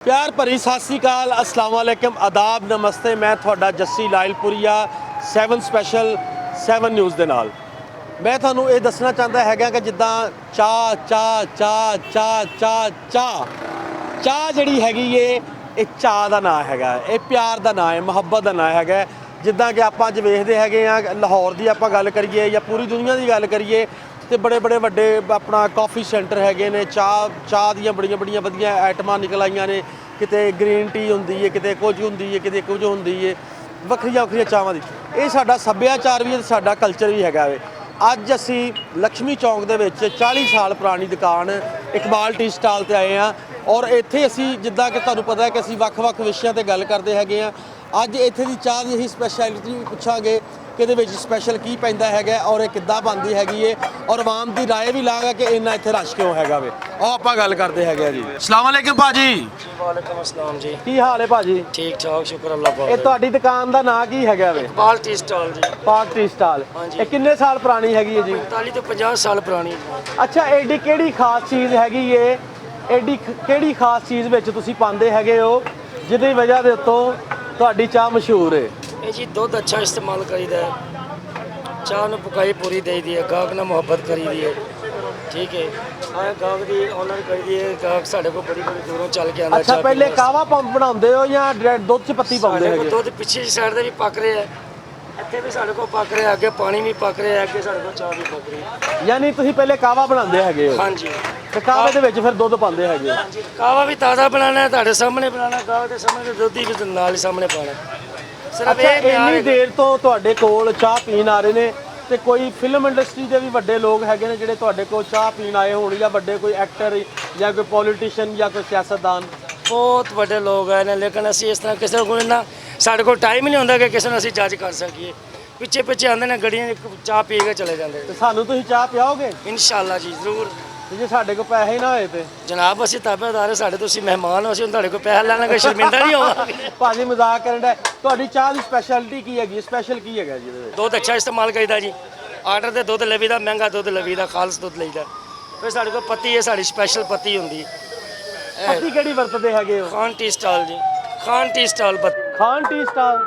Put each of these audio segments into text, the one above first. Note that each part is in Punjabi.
प्यार भरी सत श्री अकाल अस्सलाम वालेकुम आदाब नमस्ते। मैं थोड़ा जस्सी लाइलपुरिया 7 स्पैशल 7 न्यूज़ के नाल मैं थानू ये दसना चाहता है कि जिद्दां चाह चाह चाह चाह चाह चाह चाह जिहड़ी हैगी ये चाह का नाम हैगा, ये प्यार का नाम है, मुहब्बत का नाम हैगा। जिद्दां कि आपां अज वेखदे हैगे आ लाहौर की आपां गल करिए या पूरी दुनिया की गल करिए तो बड़े बड़े वड्डे अपना कॉफ़ी सेंटर हैगे ने, चाह दियां बड़ियां बड़ियां वधिया आइटमां निकल आईयां ने। किते ग्रीन टी हुंदी है, किते कुछ हुंदी है, किते कुछ हुंदी है, वक्रियां वक्रियां चाहां दी। ये साडा सभ्याचार भी है, साडा कल्चर भी हैगा वे। अज असी लक्ष्मी चौक दे विच 40 साल पुरानी दुकान इकबाल टी स्टाल ते आए हैं और इत्थे असी जिद्दां कि तुहानूं पता है कि असी वक्-वक् विषयां ते गल करदे हैगे आ। अज इत्थे दी चाह दी असी स्पैशलिटी पुछांगे कि इहदे विच स्पैशल की पैंदा हैगा और किद्दां बनदी हैगी है और आवाम की राय भी लांगा कि इन्ना इत्थे रश क्यों हैगा वे। आओ आपां गल करदे हैगे आ जी। अस्सलाम वालेकुम भाजी। वालेकुम अस्सलाम जी। की हाल है भाजी? ठीक ठाक शुक्र अल्लाह पाक। ये तुहाडी दुकान दा नाम की हैगा वे? इकबाल टी स्टॉल जी। पाक टी स्टाल। ये किन्ने साल पुरानी हैगी है जी? 45 तो 50 साल पुरानी। अच्छा, एडी केड़ी खास चीज़ हैगी ये, एडी केड़ी खास चीज़ विच तुसीं पांदे हैगे हो जिहदी वजह दे उत्तों तुहाडी चाह मशहूर है? ये जी दूध अच्छा इस्तेमाल करीदा है, चाह ਨੂੰ ਪਕਾਈ ਪੂਰੀ ਦੇਈਦੀ ਹੈ, ਗਾਹਕ ਨਾਲ ਮੁਹੱਬਤ ਕਰੀਦੀ ਹੈ, ਠੀਕ ਹੈ। ਆਹ ਗਾਹਕ ਦੀ ਆਨਰ ਕਰੀਦੀ ਹੈ, ਗਾਹਕ ਸਾਡੇ ਕੋਲ ਬੜੀ ਬੜੀ ਦੂਰੋਂ ਚੱਲ ਕੇ ਆਉਂਦਾ। ਅੱਛਾ, ਪਹਿਲੇ ਕਾਵਾ ਪੰਪ ਬਣਾਉਂਦੇ ਹੋ ਜਾਂ ਡਾਇਰੈਕਟ ਦੁੱਧ 'ਚ ਪੱਤੀ ਪਾਉਂਦੇ ਹੈਗੇ? ਦੁੱਧ ਪਿੱਛੇ ਸਾਈਡ ਤੇ ਵੀ ਪੱਕ ਰਿਹਾ ਹੈ, ਇੱਥੇ ਵੀ ਸਾਡੇ ਕੋਲ ਪੱਕ ਰਿਹਾ, ਅੱਗੇ ਪਾਣੀ ਵੀ ਪੱਕ ਰਿਹਾ, ਅੱਗੇ ਸਾਡੇ ਕੋਲ ਚਾਹ ਵੀ ਪੱਕ ਰਹੀ ਹੈ। ਯਾਨੀ ਤੁਸੀਂ ਪਹਿਲੇ ਕਾਵਾ ਬਣਾਉਂਦੇ ਹੈਗੇ ਹੋ? ਹਾਂਜੀ। ਤੇ ਕਾਵੇ ਦੇ ਵਿੱਚ ਫਿਰ ਦੁੱਧ ਪਾਉਂਦੇ ਹੈਗੇ? ਹਾਂਜੀ, ਕਾਵਾ ਵੀ ਤਾਜ਼ਾ ਬਣਾਉਣਾ ਹੈ, ਤੁਹਾਡੇ ਸਾਹਮਣੇ ਬਣਾਉਣਾ, ਗਾਹਕ ਦੇ ਸਾਹਮਣੇ, ਦੁੱਧ ਵੀ ਨਾਲ ਹੀ ਸਾਹਮਣੇ ਪਾਉਣਾ। ਅੱਛਾ, ਇੰਨੀ ਦੇਰ ਤੋਂ ਤੁਹਾਡੇ ਕੋਲ ਚਾਹ ਪੀਣ ਆ ਰਹੇ ਨੇ ਤੇ ਕੋਈ ਫਿਲਮ ਇੰਡਸਟਰੀ ਦੇ ਵੀ ਵੱਡੇ ਲੋਕ ਹੈਗੇ ਨੇ ਜਿਹੜੇ ਤੁਹਾਡੇ ਕੋਲ ਚਾਹ ਪੀਣ ਆਏ ਹੋਣ, ਜਾਂ ਵੱਡੇ ਕੋਈ ਐਕਟਰ ਜਾਂ ਕੋਈ ਪੋਲੀਟੀਸ਼ੀਅਨ ਜਾਂ ਕੋਈ ਸਿਆਸਤਦਾਨ? ਬਹੁਤ ਵੱਡੇ ਲੋਕ ਆਏ ਨੇ, ਲੇਕਿਨ ਅਸੀਂ ਇਸ ਤਰ੍ਹਾਂ ਕਿਸੇ ਕੋਲ ਨਾ, ਸਾਡੇ ਕੋਲ ਟਾਈਮ ਹੀ ਨਹੀਂ ਹੁੰਦਾ ਕਿ ਕਿਸੇ ਨੂੰ ਅਸੀਂ ਜੱਜ ਕਰ ਸਕੀਏ। ਪਿੱਛੇ ਪਿੱਛੇ ਆਉਂਦੇ ਨੇ ਗੱਡੀਆਂ 'ਚ ਚਾਹ ਪੀ ਕੇ ਚਲੇ ਜਾਂਦੇ। ਤੇ ਸਾਨੂੰ ਤੁਸੀਂ ਚਾਹ ਪਿਆਓਗੇ? ਇਨਸ਼ਾਅੱਲਾ ਜੀ ਜ਼ਰੂਰ। ਜੇ ਸਾਡੇ ਕੋਲ ਪੈਸੇ ਨਾ ਹੋਏ ਤੇ? ਜਨਾਬ ਅਸੀਂ ਤਾਬੇਦਾਰ, ਸਾਡੇ ਤੁਸੀਂ ਮਹਿਮਾਨ ਹੋ, ਅਸੀਂ ਹੁਣ ਤੁਹਾਡੇ ਕੋਲ ਪੈਸਾ ਲੈਣਾ ਕੋਈ ਸ਼ਰਮਿੰਦਾ ਨਹੀਂ ਹੋਵਾਂਗੇ। ਭਾਜੀ ਮਜ਼ਾਕ ਕਰਨ ਦਾ। ਤੁਹਾਡੀ ਚਾਹ ਦੀ ਸਪੈਸ਼ਲਿਟੀ ਕੀ ਹੈਗੀ, ਸਪੈਸ਼ਲ ਕੀ ਹੈਗਾ ਜੀ ਇਹਦੇ ਵਿੱਚ? ਦੁੱਧ ਅੱਛਾ ਇਸਤੇਮਾਲ ਕਰੀਦਾ ਜੀ, ਆਰਡਰ ਤੇ ਦੁੱਧ ਲਵੀਦਾ, ਮਹਿੰਗਾ ਦੁੱਧ ਲਵੀਦਾ, ਖਾਲਸ ਦੁੱਧ ਲਈਦਾ। ਫਿਰ ਸਾਡੇ ਕੋਲ ਪੱਤੀ ਹੈ, ਸਾਡੀ ਸਪੈਸ਼ਲ ਪੱਤੀ ਹੁੰਦੀ। ਪੱਤੀ ਕਿਹੜੀ ਵਰਤਦੇ ਹੈਗੇ ਹੋ? ਖਾਨ ਟੀ ਸਟਾਲ ਜੀ, ਖਾਨ ਟੀ ਸਟਾਲ ਪੱਤੀ। Khan tea stall.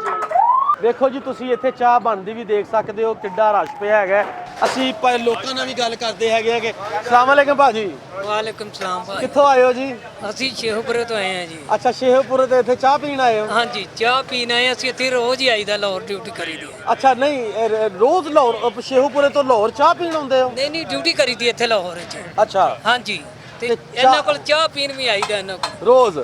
ਦੇਖੋ ਜੀ, ਤੁਸੀਂ ਇੱਥੇ ਚਾਹ ਬਣਦੀ ਵੀ ਦੇਖ ਸਕਦੇ ਹੋ, ਕਿੱਡਾ ਰਸ਼ ਪਿਆ ਹੈਗਾ। ਅਸੀਂ ਪਰ ਲੋਕਾਂ ਨਾਲ ਵੀ ਗੱਲ ਕਰਦੇ ਹੈਗੇ ਕਿ ਅਸਲਾਮ ਵਾਲੇਕਮ ਭਾਜੀ। ਵਾਲੇਕੁਮ ਸਲਾਮ ਭਾਈ। ਕਿੱਥੋਂ ਆਏ ਹੋ ਜੀ? ਅਸੀਂ ਸ਼ੇਖੂਪੁਰੇ ਤੋਂ ਆਏ ਹਾਂ ਜੀ। ਅੱਛਾ, ਸ਼ੇਖੂਪੁਰੇ ਤੇ ਇੱਥੇ ਚਾਹ ਪੀਣ ਆਏ ਹੋ? ਹਾਂਜੀ, ਚਾਹ ਪੀਣ ਆਏ। ਅਸੀਂ ਇੱਥੇ ਰੋਜ਼ ਹੀ ਆਈਦਾ, ਲਾਹੌਰ ਡਿਊਟੀ ਕਰੀਦੀ ਹੈ। ਅੱਛਾ, ਨਹੀਂ ਰੋਜ਼ ਲਾਹੌਰ ਸ਼ੇਖੂਪੁਰੇ ਤੋਂ ਲਾਹੌਰ ਚਾਹ ਪੀਣ ਆਉਂਦੇ ਹੋ? ਨਹੀਂ ਨਹੀਂ, ਡਿਊਟੀ ਕਰੀਦੀ ਇੱਥੇ ਲਾਹੌਰ ਵਿੱਚ। ਅੱਛਾ, ਹਾਂਜੀ, ਤੇ ਤੇ ਇਹਨਾਂ ਕੋਲ ਚਾਹ ਪੀਣ ਵੀ ਆਈਦਾ। ਇਹਨਾਂ ਕੋਲ ਰੋਜ਼?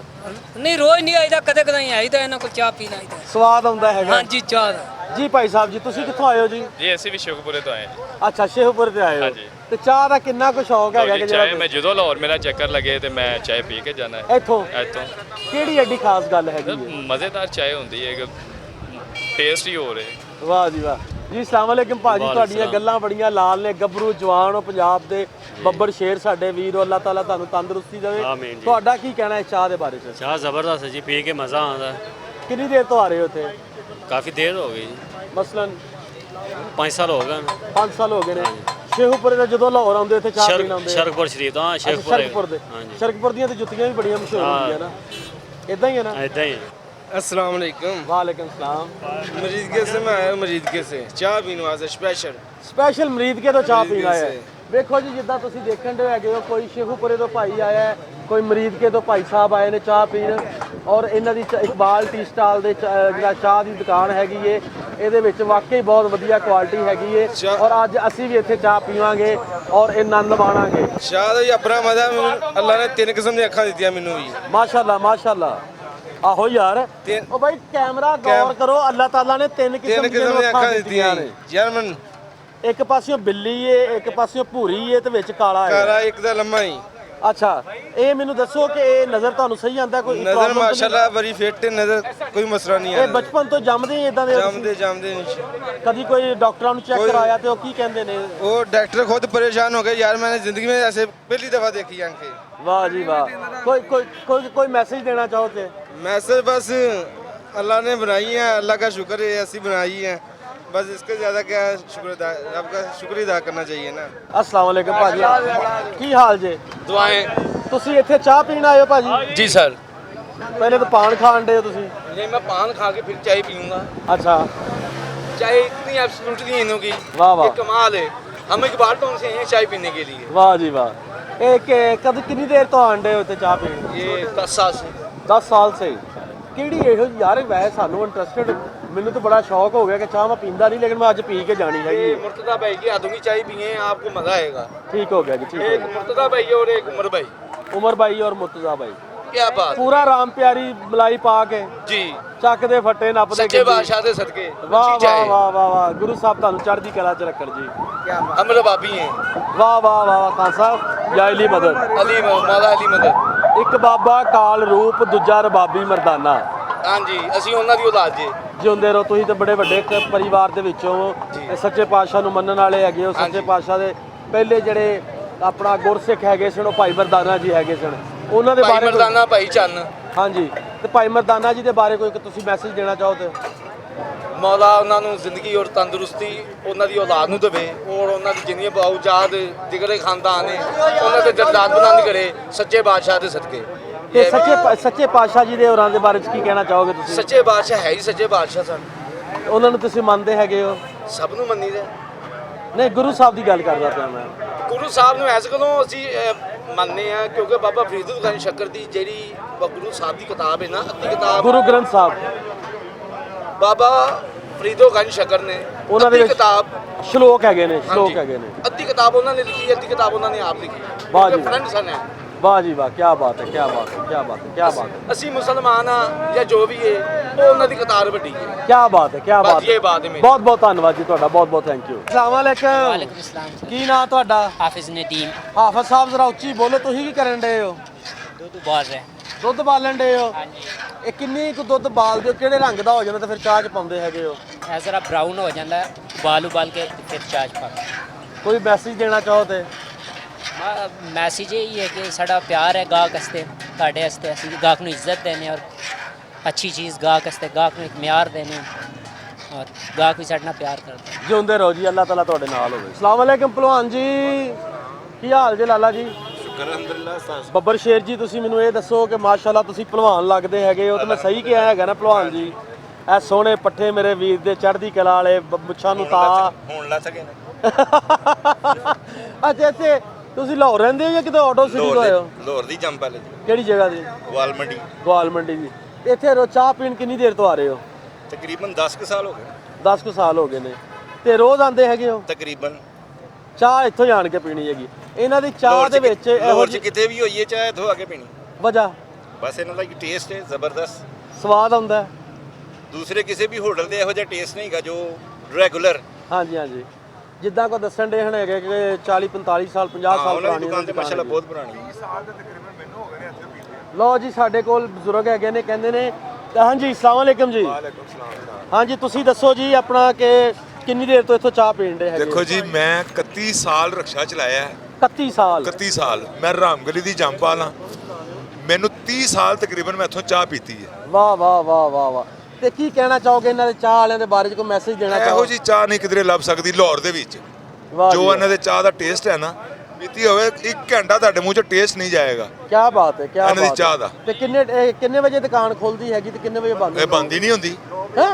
ਨਹੀਂ, ਰੋਜ਼ ਨਹੀਂ ਆਈਦਾ, ਕਦੇ ਕਦੇ ਹੀ ਆਈਦਾ, ਇਹਨਾਂ ਕੋਲ ਚਾਹ ਪੀਣ ਆਈਦਾ। ਸਵਾਦ ਆਉਂਦਾ ਹੈਗਾ? ਹਾਂਜੀ, ਚਾਹ ਦਾ। ਜੀ ਭਾਈ ਸਾਹਿਬ ਜੀ, ਤੁਸੀਂ ਕਿੱਥੋਂ ਆਏ ਹੋ ਜੀ? ਜੀ ਅਸੀਂ ਵੀ ਸ਼ੇਖੂਪੁਰੇ ਤੋਂ ਆਏ ਹਾਂ। ਅੱਛਾ, ਸ਼ੇਖੂਪੁਰੇ ਤੇ ਆਏ ਹੋ। ਹਾਂਜੀ। ਤੇ ਚਾਹ ਦਾ ਕਿੰਨਾ ਕੁ ਸ਼ੌਕ ਹੈਗਾ ਕਿ ਚਾਹ ਮੈਂ ਜਦੋਂ ਲਾਹੌਰ ਮੇਰਾ ਚੱਕਰ ਲੱਗੇ ਤੇ ਮੈਂ ਚਾਹ ਪੀ ਕੇ ਜਾਣਾ ਹੈ ਇੱਥੋਂ? ਇੱਥੋਂ। ਕਿਹੜੀ ਐਡੀ ਖਾਸ ਗੱਲ ਹੈਗੀ ਹੈ? ਮਜ਼ੇਦਾਰ ਚਾਹ ਹੁੰਦੀ ਹੈ, ਟੇਸਟ ਹੀ ਹੋ ਰਿਹਾ। ਵਾਹ ਜੀ ਵਾਹ ਜੀ। ਅਸਲਾਮ ਵਾਲੇਕਮ ਭਾਜੀ। ਤੁਹਾਡੀਆਂ ਗੱਲਾਂ ਬੜੀਆਂ ਲਾਲ ਨੇ, ਗੱਭਰੂ ਜਵਾਨ ਹੋ ਪੰਜਾਬ ਦੇ, ਬੱਬਰ ਸ਼ੇਰ ਸਾਡੇ ਵੀਰ ਹੋ, ਅੱਲਾਹ ਤਾਲਾ ਤੁਹਾਨੂੰ ਤੰਦਰੁਸਤੀ ਦੇਵੇ। ਤੁਹਾਡਾ ਕੀ ਕਹਿਣਾ ਹੈ ਚਾਹ ਦੇ ਬਾਰੇ 'ਚ? ਚਾਹ ਜ਼ਬਰਦਸਤ ਹੈ ਜੀ, ਪੀ ਕੇ ਮਜ਼ਾ ਆਉਂਦਾ। ਕਿੰਨੀ ਦੇਰ ਤੋਂ ਆ ਰਹੇ ਹੋ ਇੱਥੇ? ਕਾਫੀ ਦੇਰ ਹੋ ਗਈ ਜੀ, ਮਸਲਨ 5 ਸਾਲ ਹੋ ਗਏ। 5 ਸਾਲ ਹੋ ਗਏ ਨੇ। ਸ਼ੇਖੂਪੁਰੇ ਦਾ ਜਦੋਂ ਲਾਹੌਰ ਆਉਂਦੇ ਇੱਥੇ ਚਾਹ ਪੀਣ ਆਉਂਦੇ? ਸ਼ਰਕਪੁਰ ਸ਼ਰੀਫ ਤੋਂ। ਸ਼ਰਕਪੁਰ ਦੇ। ਸ਼ਰਕਪੁਰ ਦੀਆਂ ਤੇ ਜੁੱਤੀਆਂ ਵੀ ਬੜੀਆਂ ਮਸ਼ਹੂਰ ਹੁੰਦੀਆਂ ਨਾ, ਇਦਾਂ ਹੀ ਹੈ ਨਾ? ਇਦਾਂ ਹੀ। अस्सलाम वालेकुम। वालेकुम सलाम। मरीदके से मैं आया, मरीदके से चाह पीने वास्ते स्पेशल ਸਪੈਸ਼ਲ ਮਰੀਦਕੇ ਤੋਂ ਚਾਹ ਪੀਣ ਆਇਆ ਹੈ। ਵੇਖੋ ਜੀ, ਜਿੱਦਾਂ ਤੁਸੀਂ ਦੇਖਣ ਦੇ ਹੈਗੇ ਹੋ, ਕੋਈ ਸ਼ੇਖੂਪੁਰੇ ਤੋਂ ਭਾਈ ਆਇਆ ਹੈ, ਕੋਈ ਮਰੀਦਕੇ ਤੋਂ ਭਾਈ ਸਾਹਿਬ ਆਏ ਨੇ ਚਾਹ ਪੀਣ। ਔਰ ਇਹਨਾਂ ਦੀ ਇਕਬਾਲ ਟੀ ਸਟਾਲ ਦੇ ਜਿਹੜਾ ਚਾਹ ਦੀ ਦੁਕਾਨ ਹੈਗੀ ਏ, ਇਹਦੇ ਵਿੱਚ ਵਾਕਈ ਬਹੁਤ ਵਧੀਆ ਕੁਆਲਿਟੀ ਹੈਗੀ ਏ। ਔਰ ਅੱਜ ਅਸੀਂ ਵੀ ਇੱਥੇ ਚਾਹ ਪੀਵਾਂਗੇ ਔਰ ਇਹ ਆਨੰਦ ਮਾਣਾਂਗੇ। ਚਾਹ ਦਾ ਹੀ ਆਪਣਾ ਮਜ਼ਾ। ਅੱਲਾ ਨੇ 3 ਕਿਸਮ ਦੀਆਂ ਅੱਖਾਂ ਦਿੱਤੀਆਂ ਮੈਨੂੰ ਵੀ। ਮਾਸ਼ਾਅੱਲਾ ਮਾਸ਼ਾਅੱਲਾ। ਆਹੋ ਯਾਰ, ਉਹ ਬਾਈ ਕੈਮਰਾ ਗੌਰ ਕਰੋ, ਅੱਲਾਹ ਤਾਲਾ ਨੇ 3 ਕਿਸਮ ਦੀਆਂ ਅੱਖਾਂ ਦਿੱਤੀਆਂ ਨੇ ਯਾਰ। ਮਨ ਇੱਕ ਪਾਸਿਓਂ ਬਿੱਲੀ ਏ, ਇੱਕ ਪਾਸਿਓਂ ਭੂਰੀ ਏ ਤੇ ਵਿੱਚ ਕਾਲਾ ਏ। ਕਾਲਾ ਇੱਕ ਦਾ ਲੰਮਾ ਹੀ। ਅੱਛਾ, ਇਹ ਮੈਨੂੰ ਦੱਸੋ ਕਿ ਇਹ ਨਜ਼ਰ ਤੁਹਾਨੂੰ ਸਹੀ ਆਂਦਾ? ਕੋਈ ਨਜ਼ਰ problem ਤਾਂ ਨਹੀਂ? ਮਾਸ਼ਾਅੱਲਾ ਬੜੀ ਫਿੱਟ ਨਜ਼ਰ, ਕੋਈ ਮਸਲਾ ਨਹੀਂ ਇਹ ਹੈ। ਬਚਪਨ ਤੋਂ ਜੰਮਦੇ ਹੀ ਇਦਾਂ ਦੇ ਹੋ ਤੁਸੀਂ? ਜੰਮਦੇ ਕਦੀ ਕੋਈ ਡਾਕਟਰਾਂ ਨੂੰ ਚੈੱਕ ਕਰਾਇਆ ਤੇ ਉਹ ਕੀ ਕਹਿੰਦੇ ਨੇ? वो डॉक्टर खुद परेशान हो गए यार, मैंने जिंदगी में ऐसे पहली दफा देखी आंखें। ਵਾਹ ਜੀ ਵਾਹ। ਕੋਈ ਮੈਸੇਜ ਦੇਣਾ ਚਾਹੋ ਤੇ? मैसेज बस अल्लाह ने बनाई है, अल्लाह का शुक्र है ऐसी बनाई है, बस इसके ज़्यादा क्या शुक्र अदा, आपका शुक्र अदा करना चाहिए ना। अस्सलाम वालेकुम भाजी, की हाल जे? दुआएं। ਤੁਸੀਂ ਇੱਥੇ ਚਾਹ ਪੀਣ ਆਏ ਹੋ ਭਾਜੀ? जी सर। ਪਹਿਲੇ ਤਾਂ ਪਾਨ ਖਾਣ ਦੇ ਤੁਸੀਂ। नहीं मैं पान खा के फिर चाय पीऊंगा। अच्छा, चाय इतनी एब्सोल्यूट नहीं इन की, वाह वाह। ये कमाल है। हम इकबाल टाउन से हैं चाय पीने के लिए। ਵਾਹ ਜੀ ਵਾਹ। ਇਹ ਕਦ ਕਿੰਨੀ ਦੇਰ ਤੋਂ ਆਂਡੇ ਉੱਤੇ ਚਾਹ ਪੀਣ? ये 10 साल से। 10 ਸਾਲ ਸੇ। ਕਿਹੜੀ ਇਹੋ ਜਿਹੀ ਯਾਰ ਵੈਸੇ ਸਾਨੂੰ ਇੰਟਰਸਟਡ, ਮੈਨੂੰ ਤਾਂ ਬੜਾ ਸ਼ੌਕ ਹੋ ਗਿਆ ਕਿ ਚਾਹ ਮੈਂ ਪੀਂਦਾ ਨਹੀਂ, ਲੇਕਿਨ ਮੈਂ ਅੱਜ ਪੀ ਕੇ ਜਾਣੀ ਹੈਗੀ। ये मुर्तदा भाई की आधुनिक चाय पिए आपको मजा आएगा। ਠੀਕ ਹੋ ਗਿਆ ਜੀ, ਠੀਕ ਹੋ एक ਗਿਆ। मुर्तदा भाई और एक उमर भाई। ਉਮਰ ਭਾਈ ਔਰ ਮੁਰਤਜ਼ਾ ਭਾਈ क्या बात ਪੂਰਾ ਰਾਮ ਪਿਆਰੀ ਮਲਾਈ ਪਾ ਕੇ जी। ਚੱਕਦੇ ਫੱਟੇ ਨੱਪਦੇ सच्चे बादशाह दे सदके। ਵਾਹ अच्छी चाय। ਵਾਹ ਵਾਹ ਵਾਹ ਵਾਹ। ਗੁਰੂ ਸਾਹਿਬ ਤੁਹਾਨੂੰ ਚੜ੍ਹਦੀ ਕਲਾ ਚ ਰੱਖਣ ਜੀ। हम रबाबी हैं। ਵਾਹ ਵਾਹ ਵਾਹ ਖਾਨ ਸਾਹਿਬ, ਜਾਂ ਅਲੀ ਮਦਦ। अली मौला अली मदद। ਇੱਕ ਬਾਬਾ ਕਾਲ ਰੂਪ, ਦੂਜਾ ਰਬਾਬੀ ਮਰਦਾਨਾ। हाँ जी, ਅਸੀਂ ਉਹਨਾਂ ਦੀ ਔਲਾਦ ਜੀ। ਜਿਉਂਦੇ ਰਹੋ, ਤੁਸੀਂ ਤਾਂ ਬੜੇ ਵੱਡੇ ਇੱਕ ਪਰਿਵਾਰ ਦੇ ਵਿੱਚੋਂ ਇਹ ਸੱਚੇ ਪਾਤਸ਼ਾਹ ਨੂੰ ਮੰਨਣ ਵਾਲੇ ਹੈਗੇ ਹੋ। ਸੱਚੇ ਪਾਤਸ਼ਾਹ ਦੇ ਪਹਿਲੇ ਜਿਹੜੇ ਆਪਣਾ ਗੁਰਸਿੱਖ ਹੈਗੇ ਸਨ ਉਹ ਭਾਈ ਮਰਦਾਨਾ ਜੀ ਹੈਗੇ ਸਨ, ਉਹਨਾਂ ਦੇ ਭਾਈ ਬਾਰੇ ਮਰਦਾਨਾ ਭਾਈ ਚੰਨ। ਹਾਂਜੀ, ਤੇ ਭਾਈ ਮਰਦਾਨਾ ਜੀ ਦੇ ਬਾਰੇ ਕੋਈ ਤੁਸੀਂ ਮੈਸੇਜ ਦੇਣਾ ਚਾਹੋ ਤੇ? ਮੌਲਾ ਉਹਨਾਂ ਨੂੰ ਜ਼ਿੰਦਗੀ ਔਰ ਤੰਦਰੁਸਤੀ ਉਹਨਾਂ ਦੀ ਔਲਾਦ ਨੂੰ ਦੇਵੇ, ਔਰ ਉਹਨਾਂ ਦੀ ਜਿੰਨੀਆਂ ਬਾਉਜਾਦ ਜਿਗਰੇ ਖਾਨਦਾਨ ਨੇ ਉਹਨਾਂ ਦੇ ਦਰਦਾਰ ਬੁਲੰਦ ਕਰੇ ਸੱਚੇ ਬਾਦਸ਼ਾਹ ਦੇ ਸਦਕੇ। ਤੇ ਸੱਚੇ ਪਾਤਸ਼ਾਹ ਜੀ ਦੇ ਹੋਰਾਂ ਦੇ ਬਾਰੇ ਚ ਕੀ ਕਹਿਣਾ ਚਾਹੋਗੇ ਤੁਸੀਂ? ਸੱਚੇ ਬਾਦਸ਼ਾਹ ਹੈ ਹੀ ਸੱਚੇ ਬਾਦਸ਼ਾਹ ਸਨ, ਉਹਨਾਂ ਨੂੰ ਤੁਸੀਂ ਮੰਨਦੇ ਹੈਗੇ ਹੋ? ਸਭ ਨੂੰ ਮੰਨੀਦਾ। ਨਹੀਂ, ਗੁਰੂ ਸਾਹਿਬ ਦੀ ਗੱਲ ਕਰਦਾ ਪਿਆ ਮੈਂ। ਗੁਰੂ ਸਾਹਿਬ ਨੂੰ ਐਸ ਗੱਲੋਂ ਅਸੀਂ ਮੰਨਦੇ ਆ ਕਿਉਂਕਿ ਬਾਬਾ ਫਰੀਦੁਲ ਗੰਜ ਸ਼ੱਕਰ ਦੀ ਜਿਹੜੀ ਗੁਰੂ ਸਾਹਿਬ ਦੀ ਕਿਤਾਬ ਹੈ ਨਾ, ਅੱਧੀ ਕਿਤਾਬ ਗੁਰੂ ਗ੍ਰੰਥ ਸਾਹਿਬ, ਬਾਬਾ ਫਰੀਦੁਲ ਗੰਜ ਸ਼ੱਕਰ ਨੇ ਉਹਨਾਂ ਦੇ ਅੱਧੀ ਵਿੱਚ ਕਿਤਾਬ ਸ਼ਲੋਕ ਹੈਗੇ ਨੇ, ਸ਼ਲੋਕ ਹਾਂਜੀ, ਹੈਗੇ ਨੇ। ਅੱਧੀ ਕਿਤਾਬ ਉਹਨਾਂ ਨੇ ਲਿਖੀ, ਅੱਧੀ ਕਿਤਾਬ ਉਹਨਾਂ ਨੇ ਆਪ ਲਿਖੀ। ਵਾਹ ਜੀ। ਫਰੈਂਡ ਸਨ ਹੈ। ਵਾਹ ਜੀ ਵਾਹ, ਕੀ ਬਾਤ ਹੈ, ਕੀ ਬਾਤ ਹੈ, ਕੀ ਬਾਤ ਹੈ, ਕੀ ਬਾਤ ਹੈ, ਅਸੀਂ ਮੁਸਲਮਾਨ ਆ ਜਾਂ ਜੋ ਵੀ ਹੈ ਉਹ ਉਹਨਾਂ ਦੀ ਕਤਾਰ ਵੱਡੀ ਹੈ। ਕੀ ਬਾਤ ਹੈ, ਕੀ ਬਾਤ ਬਸ ਇਹ ਬਾਤ ਹੈ ਮੇਰੀ। ਬਹੁਤ ਬਹੁਤ ਧੰਨਵਾਦ ਜੀ ਤੁਹਾਡਾ, ਬਹੁਤ ਬਹੁਤ ਥੈਂਕ ਯੂ। ਅਸਲਾਮ ਵਾਲੇਕਮ। ਵਾਲੇਕੁਮ ਸਲਾਮ। ਕੀ ਨਾਂ ਤੁਹਾਡਾ? ਹਾਫਿਜ਼ ਨਦੀਮ। ਹਾਫਿਜ਼ ਸਾਹਿਬ ਜ਼ਰਾ ਉੱਚੀ ਬੋਲੋ, ਤੁਸੀਂ ਕੀ ਕਰਨ ਡਏ ਹੋ? ਦੁੱਧ ਬਾਲ ਰਹੇ। ਦੁੱਧ ਬਾਲਣ ਡਏ ਹੋ? ਹਾਂਜੀ, ਇਹ ਕਿੰਨੀ ਕੁ ਦੁੱਧ ਬਾਲਦੇ ਹੋ? ਕਿਹੜੇ ਰੰਗ ਦਾ ਹੋ ਜਾਂਦਾ ਤੇ ਫਿਰ ਚਾਹ ਚ ਪਾਉਂਦੇ ਹੈਗੇ ਹੋ? ਇਹ ਜ਼ਰਾ ਬਰਾਊਨ ਹੋ ਜਾਂਦਾ, ਉਬਾਲ ਕੇ ਫਿਰ ਚਾਹ 'ਚ ਪਾ ਕੇ। ਕੋਈ ਮੈਸੇਜ ਦੇਣਾ ਚਾਹੋ ਤੇ? ਮੈਸੇਜ ਇਹ ਹੈ ਕਿ ਸਾਡਾ ਪਿਆਰ ਹੈ ਗਾਹਕ ਵਾਸਤੇ, ਤੁਹਾਡੇ ਵਾਸਤੇ। ਅਸੀਂ ਗਾਹਕ ਨੂੰ ਇੱਜ਼ਤ ਦੇਣੇ ਔਰ ਅੱਛੀ ਚੀਜ਼ ਗਾਹਕ ਵਾਸਤੇ, ਗਾਹਕ ਨੂੰ ਇੱਕ ਮਿਆਰ ਦੇਣੇ ਔਰ ਗਾਹਕ ਵੀ ਸਾਡੇ ਨਾਲ ਪਿਆਰ ਕਰਦਾ। ਜਿਉਂਦੇ ਰਹੋ ਜੀ, ਅੱਲਾਹ ਤਾਲਾ ਤੁਹਾਡੇ ਨਾਲ ਹੋਵੇ। ਅਸਲਾਮ ਵਾਲੇਕਮ ਪਹਿਲਵਾਨ ਜੀ, ਕੀ ਹਾਲ ਜੇ ਲਾਲਾ ਜੀ? ਸ਼ੁਕਰ ਅਲਹਮਦੁਲਿਲਾ। ਬੱਬਰ ਸ਼ੇਰ ਜੀ, ਤੁਸੀਂ ਮੈਨੂੰ ਇਹ ਦੱਸੋ ਕਿ ਮਾਸ਼ਾਅੱਲਾ ਤੁਸੀਂ ਪਹਿਲਵਾਨ ਲੱਗਦੇ ਹੈਗੇ ਹੋ, ਤੇ ਮੈਂ ਸਹੀ ਕਿਹਾ ਹੈਗਾ ਨਾ ਪਹਿਲਵਾਨ ਜੀ? ਇਹ ਸੋਹਣੇ ਪੱਠੇ ਮੇਰੇ ਵੀਰ ਦੇ, ਚੜ੍ਹਦੀ ਕਲਾ ਵਾਲੇ, ਮੁੱਛਾਂ ਨੂੰ ਤਾ। ਹੁਣ ਲੱਥ ਗਏ ਨੇ। ਅੱਛਾ, ਇੱਥੇ ਤੁਸੀਂ ਲਾਹੌਰ ਰਹਿੰਦੇ ਹੋ ਜਾਂ ਕਿਤੇ ਆਟੋ ਸਿਟੀ ਤੋਂ ਆਏ ਹੋ? ਲਾਹੌਰ ਦੀ ਜੰਪ ਵਾਲੇ ਜੀ, ਕਿਹੜੀ ਜਗ੍ਹਾ ਦੀ? ਵਾਲ ਮੰਡੀ। ਗੋਆਲ ਮੰਡੀ ਦੀ। ਇੱਥੇ ਚਾਹ ਪੀਣ ਕਿੰਨੀ ਦੇਰ ਤੋਂ ਆ ਰਹੇ ਹੋ? ਤਕਰੀਬਨ 10 ਕੁ ਸਾਲ ਹੋ ਗਏ। 10 ਕੁ ਸਾਲ ਹੋ ਗਏ ਨੇ। ਤੇ ਰੋਜ਼ ਆਉਂਦੇ ਹੈਗੇ ਹੋ? ਤਕਰੀਬਨ ਚਾਹ ਇੱਥੋਂ ਜਾਣ ਕੇ ਪੀਣੀ ਹੈਗੀ। ਇਹਨਾਂ ਦੀ ਚਾਹ ਦੇ ਵਿੱਚ ਇਹੋ ਲਾਹੌਰ 'ਚ ਜਿਹੀ ਕਿਤੇ ਵੀ ਹੋਈਏ ਚਾਹ ਇੱਥੋਂ ਆ ਕੇ ਪੀਣੀ। ਵਜ੍ਹਾ ਬਸ ਇਹਨਾਂ ਦਾ ਇੱਕ ਟੇਸਟ ਹੈ ਜ਼ਬਰਦਸਤ। ਸਵਾਦ ਆਉਂਦਾ ਹੈ। ਦੂਸਰੇ ਕਿਸੇ ਵੀ ਹੋਟਲ ਦੇ ਇਹੋ ਜਿਹਾ ਟੇਸਟ ਨਹੀਂ ਹੈਗਾ ਜੋ ਰੈਗੂਲਰ। ਹਾਂਜੀ ਹਾਂਜੀ, ਜਿੱਦਾਂ ਕੋ ਦੱਸਣ ਦੇ ਹਨ ਹੈਗੇ ਕਿ 40 45 ਸਾਲ 50 ਸਾਲ ਉਹਨਾਂ ਦੀ ਪੁਰਾਣੀ ਦੁਕਾਨ ਤੇ ਮਾਸ਼ਾਅੱਲਾ ਹੈਗੀ। ਬਹੁਤ ਪੁਰਾਣੀ ਹੈ। ਲਓ ਜੀ, ਸਾਡੇ ਕੋਲ ਬਜ਼ੁਰਗ ਹੈਗੇ ਨੇ, ਕਹਿੰਦੇ ਨੇ। ਹਾਂਜੀ, ਅਸਲਾਮ ਵਾਲੇਕਮ ਜੀ। ਹਾਂਜੀ, ਤੁਸੀਂ ਦੱਸੋ ਜੀ ਆਪਣਾ ਕਿ ਕਿੰਨੀ ਦੇਰ ਤੋਂ ਇੱਥੋਂ ਚਾਹ ਪੀਣ ਦੇ ਹੈਗੇ? ਦੇਖੋ ਜੀ, ਮੈਂ 31 ਸਾਲ ਰਕਸ਼ਾ ਚਲਾਇਆ ਹੈ। 31 ਸਾਲ? 31 ਸਾਲ। ਮੈਂ ਰਾਮਗਲੀ ਦੀ ਜੰਪਾਲ ਹਾਂ। ਮੈਨੂੰ 30 ਸਾਲ ਤਕਰੀਬਨ ਮੈਂ ਇੱਥੋਂ ਚਾਹ ਪੀਤੀ ਹੈ। ਵਾਹ ਵਾਹ ਵਾਹ ਵਾਹ ਵਾਹ। ਤੇ ਕੀ ਕਹਿਣਾ ਚਾਹੋਗੇ ਇਹਨਾਂ ਦੇ ਚਾਹ ਵਾਲਿਆਂ ਦੇ ਬਾਰੇ ਚ? ਕੋਈ ਮੈਸੇਜ ਦੇਣਾ ਇਹੋ ਚਾਹੋ? ਜੀ ਚਾਹ ਨਹੀਂ ਕਿਧਰੇ ਲੱਭ ਸਕਦੀ ਲਾਹੌਰ ਦੇ ਵਿੱਚ। ਵਾਹ ਜੋ ਜੀ, ਇਹਨਾਂ ਦੇ ਚਾਹ ਦਾ ਟੇਸਟ ਹੈ ਨਾ, ਪੀਤੀ ਹੋਵੇ 1 ਘੰਟਾ ਤੁਹਾਡੇ ਮੂੰਹ 'ਚ ਟੇਸਟ ਨਹੀਂ ਜਾਏਗਾ ਕੀ ਬਾਤ ਹੈ, ਕੀ ਬਾਤ ਇਹਨਾਂ ਦੀ ਹੈ। ਚਾਹ ਦਾ। ਤੇ ਕਿੰਨੇ ਵਜੇ ਦੁਕਾਨ ਖੁੱਲਦੀ ਹੈਗੀ ਤੇ ਕਿੰਨੇ ਵਜੇ ਬੰਦ ਇਹ ਬੰਦ ਹੀ ਨਹੀਂ ਹੁੰਦੀ। ਹੈ?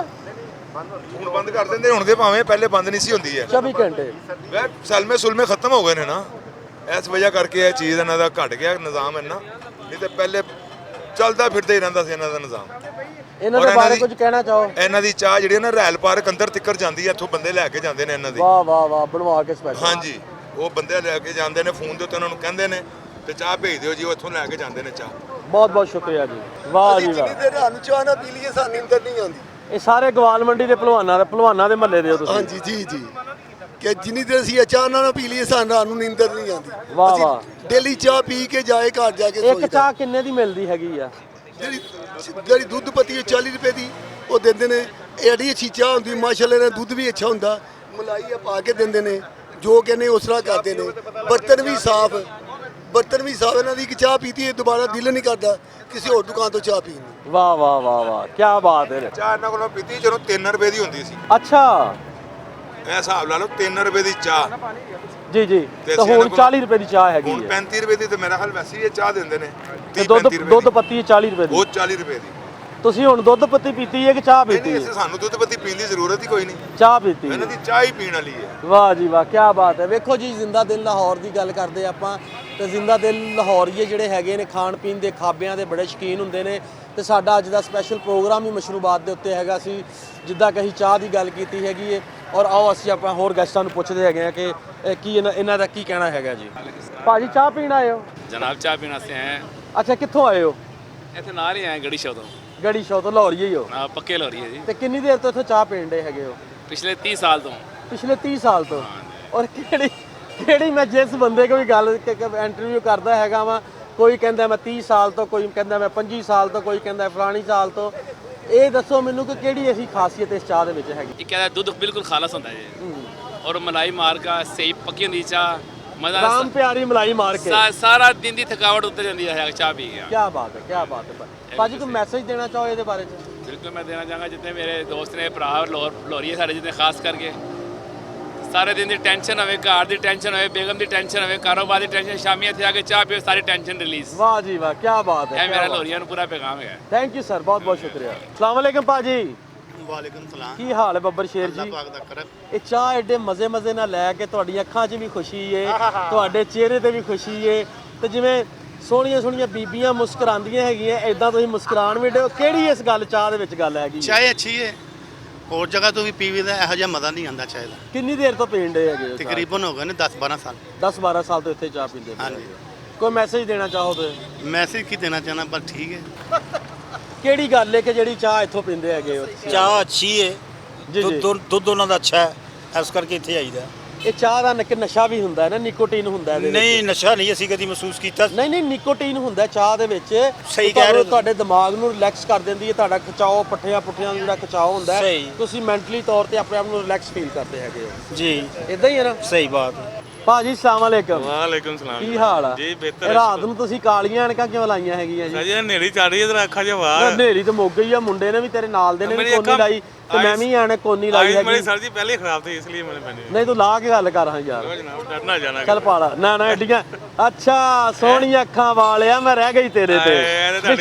ਹੁਣ ਬੰਦ ਕਰ ਦਿੰਦੇ ਹੁਣ ਦੇ, ਭਾਵੇਂ ਪਹਿਲੇ ਬੰਦ ਨਹੀਂ ਸੀ ਹੁੰਦੀ ਹੈ। 24 ਘੰਟੇ? ਵੈ ਸਲਮੇ ਸੁਲਮੇ ਖਤਮ ਹੋ ਗਏ ਨੇ ਨਾ, ਇਸ ਵਜ੍ਹਾ ਕਰਕੇ ਇਹ ਚੀਜ਼ ਇਹਨਾਂ ਦਾ ਘਟ ਗਿਆ ਨਿਜ਼ਾਮ ਇੰਨਾ। ਨਹੀਂ ਤੇ ਪਹਿਲੇ ਚੱਲਦਾ ਫਿਰਦਾ ਹੀ ਰਹਿੰਦਾ ਸੀ ਇਹਨਾਂ ਦਾ ਨਿਜ਼ਾਮ। ਇਹਨਾਂ ਔਰ ਦੇ ਇਹਨਾਂ ਬਾਰੇ ਦੀ- ਕੁਝ ਕਹਿਣਾ ਚਾਹੋ? ਇਹਨਾਂ ਦੀ ਚਾਹ ਜਿਹੜੀ ਹੈ ਨਾ ਰੈਲ ਪਾਰਕ ਅੰਦਰ ਤਿੱਕਰ ਜਾਂਦੀ ਹੈ, ਇੱਥੋਂ ਬੰਦੇ ਲੈ ਕੇ ਜਾਂਦੇ ਨੇ ਇਹਨਾਂ ਦੀ। ਵਾਹ ਵਾਹ ਵਾਹ, ਬਣਵਾ ਕੇ ਸਪੈਸ਼ਲ। ਹਾਂਜੀ, ਉਹ ਬੰਦੇ ਲੈ ਕੇ ਜਾਂਦੇ ਨੇ ਫੋਨ ਦੇ ਉੱਤੇ, ਉਹਨਾਂ ਨੂੰ ਕਹਿੰਦੇ ਨੇ ਤੇ ਚਾਹ ਭੇਜ ਦਿਓ ਜੀ, ਉਹ ਇੱਥੋਂ ਲੈ ਕੇ ਜਾਂਦੇ ਨੇ ਚਾਹ। ਬਹੁਤ ਬਹੁਤ ਸ਼ੁਕਰੀਆ ਜੀ, ਵਾਹ ਜੀ ਵਾਹ। ਦੇਰ ਸਾਨੂੰ ਚਾਹ ਨਾ ਪੀ ਲਈਏ ਸਾਨੂੰ ਨੀਂਦਰ ਨਹੀਂ ਆਉਂਦੀ। ਇਹ ਸਾਰੇ ਗਵਾਲ ਮੰਡੀ ਦੇ ਪਹਿਲਵਾਨਾਂ ਦੇ ਮਹੱਲੇ ਦੇ ਹੋ ਤੁਸੀਂ? ਹਾਂਜੀ ਜੀ ਜੀ, ਕਿ ਜਿੰਨੀ ਦੇਰ ਅਸੀਂ ਇਹ ਚਾਹ ਨਾ ਪੀ ਲਈਏ ਸਾਨੂੰ ਨੀਂਦਰ ਨਹੀਂ ਆਉਂਦੀ। ਵਾਹ ਅਸੀਂ ਵਾਹ। ਡੇਲੀ ਚਾਹ ਪੀ ਕੇ ਜਾਏ ਘਰ ਜਾ ਕੇ ਇੱਕ ਸੋਈਦਾ। ਚਾਹ ਕਿੰਨੇ ਦੀ ਮਿਲਦੀ ਹੈਗੀ ਆ? ਜਿਹੜੀ ਦੁੱਧ ਪੱਤੀ ਹੈ 40 ਰੁਪਏ ਦੀ ਉਹ ਦਿੰਦੇ ਨੇ। ਐਡੀ ਅੱਛੀ ਚਾਹ ਹੁੰਦੀ ਮਾਸ਼ਾਅੱਲਾ, ਇਹਨਾਂ ਦੁੱਧ ਵੀ ਅੱਛਾ ਹੁੰਦਾ, ਮਲਾਈ ਆ ਪਾ ਕੇ ਦਿੰਦੇ ਨੇ, ਜੋ ਕਹਿੰਦੇ ਉਸ ਤਰ੍ਹਾਂ ਕਰਦੇ ਨੇ। ਬਰਤਨ ਵੀ ਸਾਫ਼ ਇਹਨਾਂ ਦੀ। ਇੱਕ ਚਾਹ ਪੀਤੀ ਹੈ ਦੁਬਾਰਾ ਦਿਲ ਨਹੀਂ ਕਰਦਾ ਕਿਸੇ ਹੋਰ ਦੁਕਾਨ ਤੋਂ ਚਾਹ ਪੀਣ ਨੂੰ। ਵਾਹ ਵਾਹ ਵਾਹ ਵਾਹ, ਕੀ ਬਾਤ ਹੈ। ਚਾਹ ਇਹਨਾਂ ਕੋਲੋਂ ਪੀਤੀ ਜਦੋਂ 3 ਰੁਪਏ ਦੀ ਹੁੰਦੀ ਸੀ। ਅੱਛਾ ਇਹ ਹਿਸਾਬ ਲਾ ਲਓ, 3 ਰੁਪਏ ਦੀ ਚਾਹ। ਜੀ ਜੀ, ਤੇ ਤਾਂ ਅਸੀਂ ਹੁਣ ਇਹਨਾਂ ਕੋਲ- 40 ਰੁਪਏ ਦੀ ਚਾਹ ਹੈਗੀ ਹੁਣ ਹੈ। 35 ਰੁਪਏ ਦੀ ਤੇ ਮੇਰਾ ਹਾਲ ਵੈਸੇ ਹੀ ਇਹ ਚਾਹ ਦਿੰਦੇ ਨੇ। 30 ਦੁੱਧ 35 ਰੁਪਏ ਦੁੱਧ ਦੀ। ਪੱਤੀ 40 ਰੁਪਏ ਦੀ ਉਹ 40 ਰੁਪਏ ਦੀ। ਤੁਸੀਂ ਹੁਣ ਦੁੱਧ ਪੱਤੀ ਪੀਤੀ ਹੈ ਕਿ ਚਾਹ ਨਹੀਂ ਪੀਤੀ ਨਹੀਂ ਹੈ? ਅਸੀਂ ਸਾਨੂੰ ਦੁੱਧ ਪੱਤੀ ਪੀਣ ਦੀ ਜ਼ਰੂਰਤ ਹੀ ਕੋਈ ਨਹੀਂ, ਚਾਹ ਪੀਤੀ ਇਹਨਾਂ ਹੈ। ਦੀ ਚਾਹ ਹੀ ਪੀਣ ਵਾਲੀ ਹੈ। ਵਾਹ ਜੀ ਵਾਹ, ਕੀ ਬਾਤ ਹੈ। ਵੇਖੋ ਜੀ, ਜ਼ਿੰਦਾ ਦਿਲ ਲਾਹੌਰ ਦੀ ਗੱਲ ਕਰਦੇ ਆਪਾਂ, ਤੇ ਜ਼ਿੰਦਾ ਦਿਲ ਲਾਹੌਰੀਏ ਜਿਹੜੇ ਹੈਗੇ ਨੇ ਖਾਣ ਪੀਣ ਦੇ ਖਾਬਿਆਂ ਦੇ ਬੜੇ ਸ਼ੌਕੀਨ ਹੁੰਦੇ ਨੇ। ਤੇ ਸਾਡਾ ਅੱਜ ਦਾ ਸਪੈਸ਼ਲ ਪ੍ਰੋਗਰਾਮ ਹੀ ਮਸ਼ਰੂਬਾਤ ਦੇ ਉੱਤੇ ਹੈਗਾ ਸੀ, ਜਿੱਦਾਂ ਕਿ ਅਸੀਂ ਚਾਹ ਦੀ ਗੱਲ ਕੀਤੀ ਹੈਗੀ ਹੈ। ਔਰ ਆਓ ਅਸੀਂ ਆਪਾਂ ਹੋਰ ਗੈਸਟਾਂ ਨੂੰ ਪੁੱਛਦੇ ਹੈਗੇ ਆ ਕਿ ਕੀ ਇਹਨਾਂ ਦਾ ਕੀ ਕਹਿਣਾ ਹੈਗਾ ਜੀ। ਭਾਜੀ ਚਾਹ ਪੀਣ ਆਏ ਹੋ? ਜਨਾਬ ਚਾਹ ਪੀਣ ਵਾਸਤੇ ਆਏ ਅੱਛਾ, ਕਿੱਥੋਂ ਆਏ ਹੋ? ਇੱਥੇ ਨਾਲ ਹੀ ਆਏ ਗੜੀ ਸ਼ੋ ਤੋਂ। ਗੜੀ ਸ਼ੋ ਤੋਂ ਲਾਹੌਰੀਏ ਹੀ ਹੋ? ਨਾ ਪੱਕੇ ਲੋਰੀ ਹੈ ਜੀ, ਤੇ ਕਿੰਨੀ ਦੇਰ ਤੋਂ ਇੱਥੇ ਚਾਹ ਪੀਣ ਦੇ ਹੈਗੇ ਹੋ? ਪਿਛਲੇ 30 ਸਾਲ ਤੋਂ। ਪਿਛਲੇ 30 ਸਾਲ ਤੋਂ? ਔਰ ਕਿਹੜੀ ਮੈਂ ਜਿਸ ਬੰਦੇ ਕੋਲ ਵੀ ਗੱਲ ਇੰਟਰਵਿਊ ਕਰਦਾ ਹੈਗਾ ਵਾ, ਕੋਈ ਕਹਿੰਦਾ ਮੈਂ 30 ਸਾਲ ਤੋਂ, ਕੋਈ ਕਹਿੰਦਾ ਮੈਂ 25 ਸਾਲ ਤੋਂ, ਕੋਈ ਕਹਿੰਦਾ ਫਲਾਣੀ ਸਾਲ ਤੋਂ। ਇਹ ਦੱਸੋ ਮੈਨੂੰ ਕਿ ਕਿਹੜੀ ਐਸੀ ਖਾਸੀਅਤ ਇਸ ਚਾਹ ਦੇ ਵਿੱਚ ਹੈਗੀ? ਇਹ ਕਹਿੰਦਾ ਦੁੱਧ ਬਿਲਕੁਲ ਖਾਲਸ ਹੁੰਦਾ ਹੈ ਜੀ, ਔਰ ਮਲਾਈ ਮਾਰ ਕਾ ਸਹੀ ਪੱਕੀ ਹੁੰਦੀ ਚਾਹ, ਮਜ਼ਾ ਰਾਮ ਪਿਆਰੀ ਮਲਾਈ ਮਾਰ ਕੇ ਸਾਰਾ ਦਿਨ ਦੀ ਥਕਾਵਟ ਉਤਰ ਜਾਂਦੀ ਹੈ ਚਾਹ ਪੀ ਕੇ। ਕੀ ਬਾਤ ਹੈ, ਕੀ ਬਾਤ ਹੈ। ਭਾਜੀ ਕੋਈ ਮੈਸੇਜ ਦੇਣਾ ਚਾਹੋ ਇਹਦੇ ਬਾਰੇ 'ਚ? ਬਿਲਕੁਲ ਮੈਂ ਦੇਣਾ ਚਾਹਾਂਗਾ, ਜਿतने ਮੇਰੇ ਦੋਸਤ ਨੇ ਭਰਾ ਲੋਰੀਏ ਸਾਡੇ ਜਿतने ਖਾਸ ਕਰਕੇ, ਸਾਰੇ ਦਿਨ ਦੀ ਟੈਨਸ਼ਨ ਹੋਵੇ, ਘਰ ਦੀ ਟੈਨਸ਼ਨ ਹੋਵੇ, ਬੇਗਮ ਦੀ ਟੈਨਸ਼ਨ ਹੋਵੇ, ਕਾਰੋਬਾਰ ਦੀ ਟੈਨਸ਼ਨ, ਸ਼ਾਮੀ ਇੱਥੇ ਆ ਕੇ ਚਾਹ ਪੀਓ, ਸਾਰੀ ਟੈਨਸ਼ਨ ਰਿਲੀਜ਼। ਵਾਹ ਜੀ ਵਾਹ, ਕੀ ਬਾਤ ਹੈ। ਇਹ ਮੇਰਾ ਲੋਰੀਆਂ ਨੂੰ ਪੂਰਾ ਪੈਗਾਮ ਹੈ। ਥੈਂਕ ਯੂ ਸਰ, ਬਹੁਤ ਬਹੁਤ ਸ਼ੁਕਰੀਆ। ਅਸਲਾਮ ਵਾਲੇਕਮ ਭਾਜੀ। ਵਾਲੇਕੁਮ ਸਲਾਮ। ਕੀ ਹਾਲ ਹੈ ਬੱਬਰ ਸ਼ੇਰ ਜੀ? ਪਾਕ ਦਾ ਕਰਮ। ਇਹ ਚਾਹ ਐਡੇ ਮਜ਼ੇ ਨਾਲ ਲੈ ਕੇ ਤੁਹਾਡੀਆਂ ਅੱਖਾਂ 'ਚ ਵੀ ਖੁਸ਼ੀ ਏ, ਤੁਹਾਡੇ ਚਿਹਰੇ ਤੇ ਵੀ ਖੁਸ਼ੀ ਏ, ਤੇ ਜਿਵੇਂ ਸੋਹਣੀਆਂ ਬੀਬੀਆਂ ਮੁਸਕਰਾਉਂਦੀਆਂ ਹੈਗੀਆਂ, ਐਦਾਂ ਤੁਸੀਂ ਮੁਸਕਰਾਣ ਵੀ ਡੇ। ਕਿਹੜੀ ਇਸ ਗੱਲ ਚਾਹ ਦੇ ਵਿੱਚ ਗੱਲ ਹੈਗੀ? ਚਾਹ ਅੱਛੀ ਹੈ, ਹੋਰ ਜਗ੍ਹਾ ਤੋਂ ਵੀ ਪੀਵੀ ਦਾ ਇਹੋ ਜਿਹਾ ਮਜ਼ਾ ਨਹੀਂ ਆਉਂਦਾ ਚਾਹ ਦਾ। ਕਿੰਨੀ ਦੇਰ ਤੋਂ ਪੀਣ ਡੇ ਹੈਗੇ? ਤਕਰੀਬਨ ਹੋ ਗਏ ਨੇ 10-12 ਸਾਲ। 10-12 ਸਾਲ ਤੋਂ ਇੱਥੇ ਚਾਹ ਪੀਂਦੇ ਪਏ ਹਾਂਜੀ। ਹੈਗੇ। ਕੋਈ ਮੈਸੇਜ ਦੇਣਾ ਚਾਹੋ ਤੇ? ਮੈਸੇਜ ਕੀ ਦੇਣਾ ਚਾਹਨਾ, ਪਰ ਠੀਕ ਹੈ। ਕਿਹੜੀ ਗੱਲ ਹੈ ਕਿ ਜਿਹੜੀ ਚਾਹ ਇੱਥੋਂ ਪੀਂਦੇ ਹੈਗੇ ਹੋ? ਚਾਹ ਅੱਛੀ ਹੈ, ਜੀ ਜੀ। ਦੁੱਧ ਉਹਨਾਂ ਦਾ ਅੱਛਾ ਹੈ, ਇਸ ਕਰਕੇ ਇੱਥੇ ਆਈਦਾ। ਇਹ ਚਾਹ ਦਾ ਨਸ਼ਾ ਵੀ ਹੁੰਦਾ ਹੈ ਨਾ, ਨਿਕੋਟੀਨ ਹੁੰਦਾ ਇਹਦੇ ਵਿੱਚ? ਨਹੀਂ, ਨਸ਼ਾ ਨਹੀਂ ਅਸੀਂ ਕਦੀ ਮਹਿਸੂਸ ਕੀਤਾ। ਨਹੀਂ ਨਿਕੋਟੀਨ ਹੁੰਦਾ ਚਾਹ ਦੇ ਵਿੱਚ। ਸਹੀ ਕਹਿ ਰਹੇ ਹੋ। ਤੁਹਾਡੇ ਦਿਮਾਗ ਨੂੰ ਰਿਲੈਕਸ ਕਰ ਦਿੰਦੀ ਹੈ, ਤੁਹਾਡਾ ਖਿਚਾਓ ਪੁੱਠਿਆਂ ਦਾ ਜਿਹੜਾ ਖਿਚਾਓ ਹੁੰਦਾ ਹੈ, ਸਹੀ। ਤੁਸੀਂ ਮੈਂਟਲੀ ਤੌਰ ਤੇ ਆਪਣੇ ਆਪ ਨੂੰ ਰਿਲੈਕਸ ਫੀਲ ਕਰਦੇ ਹੈਗੇ ਹੋ ਜੀ ਇਦਾਂ ਹੀ ਹੈ ਨਾ? ਸਹੀ ਬਾਤ। ਭਾਜੀ ਸਲਾਮ ਵਾਲੇਕਮ। ਵਾਲੇਕੁਮ ਸਲਾਮ। ਕੀ ਹਾਲ ਆ ਜੀ ਬਿਹਤਰ। ਰਾਤ ਨੂੰ ਤੁਸੀਂ ਕਾਲੀਆਂ ਐਨਕਾਂ ਕਿਉਂ ਲਾਈਆਂ ਹੈਗੀਆਂ ਜੀ? ਜੀ ਹਨੇਰੀ ਚੜ ਰਹੀ ਹੈ ਤੇ ਅੱਖਾਂ 'ਚ ਬਾਹਰ। ਹਨੇਰੀ ਤੇ ਮੁੱਕ ਗਈ ਆ, ਮੁੰਡੇ ਨੇ ਵੀ ਤੇਰੇ ਨਾਲ ਦੇ ਨੇ ਵੀ ਕੋਨੀ ਲਾਈ, ਤੇ ਮੈਂ ਵੀ ਐਨਕ ਕੋਨੀ ਲਾਈ ਹੈਗੀ। ਮੇਰੀ ਸਰ ਜੀ ਪਹਿਲੇ ਖਰਾਬ ਸੀ, ਇਸ ਲਈ मैंने ਨਹੀਂ ਤੂੰ ਲਾ ਕੇ ਗੱਲ ਕਰ ਹਾਂ ਯਾਰ। ਜਨਾਬ ਡਰਨਾ ਜਾਣਾ। ਚੱਲ ਪਾਲਾ ਨਾ ਐਡੀਆਂ। ਅੱਛਾ, ਸੋਹਣੀਆਂ ਅੱਖਾਂ ਵਾਲਿਆ, ਮੈਂ ਰਹਿ ਗਈ ਤੇਰੇ ਤੇ।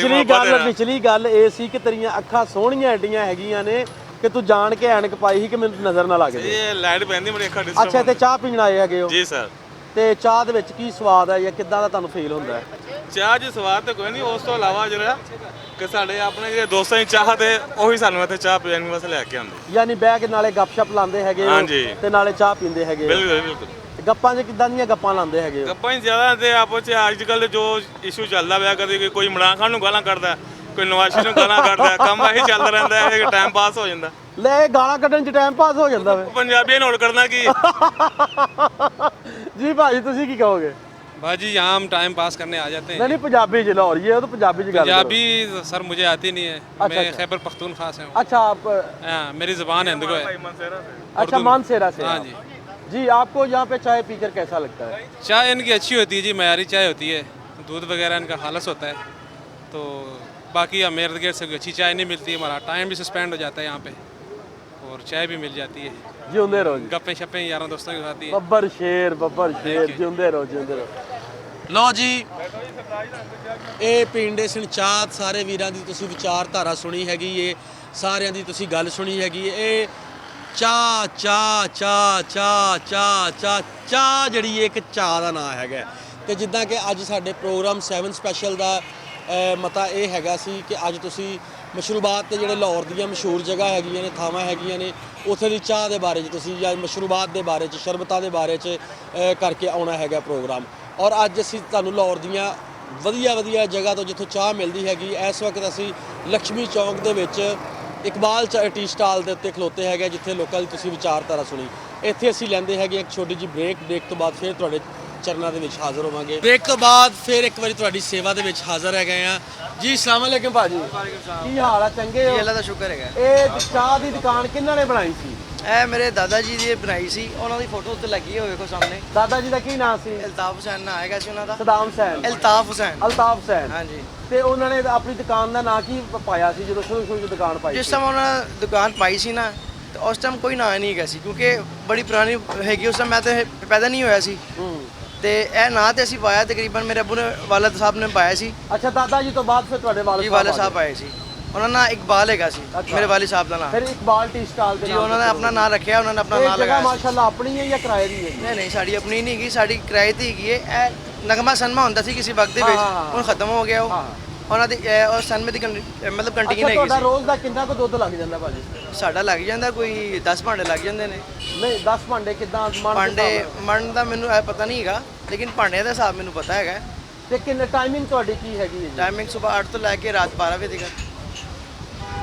ਪਿਛਲੀ ਗੱਲ ਇਹ ਸੀ ਕਿ ਤੇਰੀਆਂ ਅੱਖਾਂ ਸੋਹਣੀਆਂ ਐਡੀਆਂ ਹੈਗੀਆਂ ਨੇ ਕਿ ਤੂੰ ਜਾਣ ਕੇ ਐਨਕ ਪਾਈ ਸੀ ਕਿ ਮੈਨੂੰ ਨਜ਼ਰ ਨਾ ਲੱਗ ਜਾਏ। ਇਹ ਲਾਈਟ ਪੈਂਦੀ ਮੇਰੀ ਅੱਖਾਂ ਡਿਸਟਰਬ। ਅੱਛਾ, ਤੇ ਚਾਹ ਪੀਣ ਆਏ ਹੈਗੇ ਹੋ? ਜੀ ਸਰ। ਤੇ ਚਾਹ ਦੇ ਵਿੱਚ ਕੀ ਸਵਾਦ ਹੈ ਜਾਂ ਕਿੱਦਾਂ ਦਾ ਤੁਹਾਨੂੰ ਫੀਲ ਹੁੰਦਾ ਹੈ? ਚਾਹ ਜੀ ਸਵਾਦ ਤਾਂ ਕੋਈ ਨਹੀਂ, ਉਸ ਤੋਂ ਇਲਾਵਾ ਜਿਹੜਾ ਕਿ ਸਾਡੇ ਆਪਣੇ ਜਿਹੜੇ ਦੋਸਤਾਂ ਦੀ ਚਾਹ ਤੇ ਉਹੀ ਸਾਨੂੰ ਇੱਥੇ ਚਾਹ ਪੀਣ ਵਾਸਤੇ ਲੈ ਕੇ ਆਉਂਦੇ। ਯਾਨੀ ਬਹਿ ਕੇ ਨਾਲੇ ਗੱਪਸ਼ਪ ਲਾਉਂਦੇ ਹੈਗੇ ਹੋ ਹਾਂਜੀ। ਤੇ ਨਾਲੇ ਚਾਹ ਪੀਂਦੇ ਹੈਗੇ ਹੋ? ਬਿਲਕੁਲ। ਗੱਪਾਂ 'ਚ ਕਿੱਦਾਂ ਦੀਆਂ ਗੱਪਾਂ ਲਾਉਂਦੇ ਹੈਗੇ ਹੋ? ਗੱਪਾਂ ਹੀ ਜ਼ਿਆਦਾ ਤੇ ਆਪੋ 'ਚ ਅੱਜ ਕੱਲ੍ਹ ਜੋ ਇਸ਼ੂ ਚੱਲਦਾ ਪਿਆ, ਕਦੇ ਕੋਈ ਇਮਰਾਨ ਖਾਨ ਨੂੰ ਗਾਲਾਂ ਕੱਢਦਾ, ਕੋਈ ਨਵਾਜ਼ ਨੂੰ ਗਾਲਾਂ ਕੱਢਦਾ, ਕੰਮ ਇਹੀ ਚੱਲਦਾ ਰਹਿੰਦਾ ਹੈ, ਟਾਈਮ ਪਾਸ ਹੋ ਜਾਂਦਾ। ਲੈ, ਗਾਲਾਂ ਕੱਢਣ 'ਚ ਟਾਈਮ ਪਾਸ ਹੋ ਜਾਂਦਾ ਵੇ? ਪੰਜਾਬੀਆਂ ਨੂੰ ਹੋਰ ਕਰਨਾ ਕੀ। ਜੀ ਭਾਜੀ ਤੁਸੀਂ ਕੀ ਕਹੋਗੇ? भाजी यहाँ हम टाइम पास करने आ जाते हैं। नहीं पंजाबी ज लाहौर ये तो पंजाबी ज पंजाबी सर मुझे आती नहीं है। अच्छा, मैं अच्छा। खैबर पख्तूनख्वा से हूँ। अच्छा, आप? हाँ, मेरी ज़ुबान हिंदू है। अच्छा, मानसेरा से? हाँ आप। जी। जी, आपको यहाँ पे चाय पीकर कैसा लगता है? चाय इनकी अच्छी होती है जी, मयारी चाय होती है, दूध वगैरह इनका खालस होता है। तो बाकी हमें इर्द गिर्द से कोई अच्छी चाय नहीं मिलती, हमारा टाइम भी सस्पेंड हो जाता है यहाँ पे, और चाय भी मिल जाती है। जिंदे रहो जी। गप्पे शप्पे यारों दोस्तों के साथ ही। बब्बर शेर जिंदे रहो। ਲਓ ਜੀ, ਇਹ ਪਿੰਡੇ ਸਿੰਘ ਚਾਹ, ਸਾਰੇ ਵੀਰਾਂ ਦੀ ਤੁਸੀਂ ਵਿਚਾਰਧਾਰਾ ਸੁਣੀ ਹੈਗੀ ਏ, ਸਾਰਿਆਂ ਦੀ ਤੁਸੀਂ ਗੱਲ ਸੁਣੀ ਹੈਗੀ ਏ। ਇਹ ਚਾਹ ਚਾਹ ਚਾਹ ਚਾਹ ਚਾਹ ਚਾਹ ਚਾਹ ਜਿਹੜੀ ਇੱਕ ਚਾਹ ਦਾ ਨਾਂ ਹੈਗਾ। ਤੇ ਜਿੱਦਾਂ ਕਿ ਅੱਜ ਸਾਡੇ ਪ੍ਰੋਗਰਾਮ 7 ਸਪੈਸ਼ਲ ਦਾ ਮਤਾ ਇਹ ਹੈਗਾ ਸੀ ਕਿ ਅੱਜ ਤੁਸੀਂ ਮਸ਼ਰੂਬਾਤ ਤੇ ਜਿਹੜੇ ਲਾਹੌਰ ਦੀਆਂ ਮਸ਼ਹੂਰ ਜਗ੍ਹਾ ਹੈਗੀਆਂ ਨੇ, ਥਾਵਾਂ ਹੈਗੀਆਂ ਨੇ, ਉੱਥੇ ਦੀ ਚਾਹ ਦੇ ਬਾਰੇ 'ਚ ਤੁਸੀਂ ਜਾਂ ਮਸ਼ਰੂਬਾਤ ਦੇ ਬਾਰੇ 'ਚ, ਸ਼ਰਬਤਾਂ ਦੇ ਬਾਰੇ 'ਚ ਕਰਕੇ ਆਉਣਾ ਹੈਗਾ ਪ੍ਰੋਗਰਾਮ। ਔਰ ਅੱਜ ਅਸੀਂ ਤੁਹਾਨੂੰ ਲਾਹੌਰ ਦੀਆਂ ਵਧੀਆ ਜਗ੍ਹਾ ਤੋਂ ਜਿੱਥੋਂ ਚਾਹ ਮਿਲਦੀ ਹੈਗੀ, ਇਸ ਵਕਤ ਅਸੀਂ ਲక్ష్ਮੀ ਚੌਂਕ ਦੇ ਵਿੱਚ ਇਕਬਾਲ ਟੀ ਸਟਾਲ ਦੇ ਉੱਤੇ ਖਲੋਤੇ ਹੈਗੇ, ਜਿੱਥੇ ਲੋਕਾਂ ਦੀ ਤੁਸੀਂ ਵਿਚਾਰਧਾਰਾ ਸੁਣੀ। ਇੱਥੇ ਅਸੀਂ ਲੈਂਦੇ ਹੈਗੇ ਇੱਕ ਛੋਟੀ ਜਿਹੀ ਬ੍ਰੇਕ ਤੋਂ ਬਾਅਦ ਫਿਰ ਤੁਹਾਡੇ ਚਰਨਾਂ ਦੇ ਵਿੱਚ ਹਾਜ਼ਰ ਹੋਵਾਂਗੇ। ਬ੍ਰੇਕ ਤੋਂ ਬਾਅਦ ਫਿਰ ਇੱਕ ਵਾਰੀ ਤੁਹਾਡੀ ਸੇਵਾ ਦੇ ਵਿੱਚ ਹਾਜ਼ਰ ਹੈਗੇ ਆ ਜੀ। ਅਸਲਾਮ ਅਲੈਕੁਮ ਭਾਜੀ, ਕੀ ਹਾਲ ਆ? ਚੰਗੇ ਹੋ? ਅੱਲਾ ਦਾ ਸ਼ੁਕਰ ਹੈਗਾ। ਇਹ ਚਾਹ ਦੀ ਦੁਕਾਨ ਕਿਹਨਾਂ ਨੇ ਬਣਾਈ ਸੀ? ਇਹ ਮੇਰੇ ਦਾਦਾ ਜੀ ਦੀ ਬਣਾਈ ਸੀ, ਉਹਨਾਂ ਦੀ ਫੋਟੋ ਉੱਤੇ ਲੱਗੀ ਹੋਈ ਵੇਖੋ ਸਾਹਮਣੇ। ਦਾਦਾ ਜੀ ਦਾ ਕੀ ਨਾਮ ਸੀ? ਅਲਤਾਫ ਹੁਸੈਨ ਨਾਂ ਹੈਗਾ ਸੀ ਉਹਨਾਂ ਦਾ। ਸਦਾਮ ਹੁਸੈਨ? ਅਲਤਾਫ ਹੁਸੈਨ। ਹਾਂਜੀ। ਤੇ ਉਹਨਾਂ ਨੇ ਆਪਣੀ ਦੁਕਾਨ ਦਾ ਨਾਂ ਕੀ ਪਾਇਆ ਸੀ ਜਦੋਂ ਸ਼ੁਰੂ ਦੁਕਾਨ ਪਾਈ? ਜਿਸ ਟਾਈਮ ਉਹਨਾਂ ਨੇ ਦੁਕਾਨ ਪਾਈ ਸੀ ਨਾ, ਤੇ ਉਸ ਟਾਈਮ ਕੋਈ ਨਾਂ ਨਹੀਂ ਹੈਗਾ ਸੀ, ਕਿਉਂਕਿ ਬੜੀ ਪੁਰਾਣੀ ਹੈਗੀ। ਉਸ ਟਾਈਮ ਮੈਂ ਤਾਂ ਪੈਦਾ ਨਹੀਂ ਹੋਇਆ ਸੀ। ਤੇ ਇਹ ਨਾਂ ਤੇ ਅਸੀਂ ਪਾਇਆ ਤਕਰੀਬਨ ਮੇਰੇ ਅੱਬੂ ਨੇ ਵਾਲਦ ਸਾਹਿਬ ਨੇ ਪਾਇਆ ਸੀ। ਅੱਛਾ, ਦਾਦਾ ਜੀ ਤੋਂ ਬਾਅਦ ਫਿਰ ਤੁਹਾਡੇ ਜੀ ਵਾਲਦ ਸਾਹਿਬ ਆਏ ਸੀ, ਉਹਨਾਂ ਦਾ ਇਕਬਾਲ ਹੈਗਾ ਸੀ ਮੇਰੇ ਵਾਲਿਦ ਸਾਹਿਬ ਦਾ ਨਾਮ। ਫਿਰ ਇਕਬਾਲ ਟੀ ਸਟਾਲ ਦੇ ਜੀ ਉਹਨਾਂ ਨੇ ਆਪਣਾ ਨਾਂ ਰੱਖਿਆ, ਉਹਨਾਂ ਨੇ ਆਪਣਾ ਨਾਂ ਲਗਾਇਆ। ਲਗਾਇਆ। ਮਾਸ਼ਾਅੱਲਾ ਆਪਣੀ ਹੈ ਜਾਂ ਕਿਰਾਏ ਦੀ ਹੈ? ਨਹੀਂ ਨਹੀਂ, ਸਾਡੀ ਆਪਣੀ ਨਹੀਂ ਹੈਗੀ, ਸਾਡੀ ਕਿਰਾਏ ਤੇ ਹੈਗੀ ਹੈ। ਇਹ ਨਗਮਾ ਸਨਮਾ ਹੁੰਦਾ ਸੀ ਕਿਸੇ ਵਕਤ ਦੇ ਵਿੱਚ, ਹੁਣ ਖਤਮ ਹੋ ਗਿਆ ਉਹ। ਉਹਨਾਂ ਦੀ ਉਹ ਸਨਮੇ ਦੀ ਮਤਲਬ ਕੰਟੀਨ ਹੈਗੀ ਤੁਹਾਡਾ ਸੀ। ਰੋਜ਼ ਦਾ ਕਿੰਨਾ ਕੁ ਦੁੱਧ ਲੱਗ ਜਾਂਦਾ ਭਾਜੀ? ਸਾਡਾ ਲੱਗ ਜਾਂਦਾ ਕੋਈ 10 ਭਾਂਡੇ ਲੱਗ ਜਾਂਦੇ ਨੇ। ਨਹੀਂ 10 ਭਾਂਡੇ ਕਿੱਦਾਂ ਮਣ ਦਾ ਮੈਨੂੰ ਇਹ ਪਤਾ ਨਹੀਂ ਹੈਗਾ, ਲੇਕਿਨ ਭਾਂਡਿਆਂ ਦਾ ਹਿਸਾਬ ਮੈਨੂੰ ਪਤਾ ਹੈਗਾ। ਤੇ ਕਿੰਨੇ ਟਾਈਮਿੰਗ ਤੁਹਾਡੀ ਕੀ ਹੈਗੀ ਹੈ? ਟਾਈਮਿੰਗ ਸਵੇਰ 8 ਤੋਂ ਲੈ ਕੇ ਰਾਤ 12 ਵਜੇ ਤੱਕ।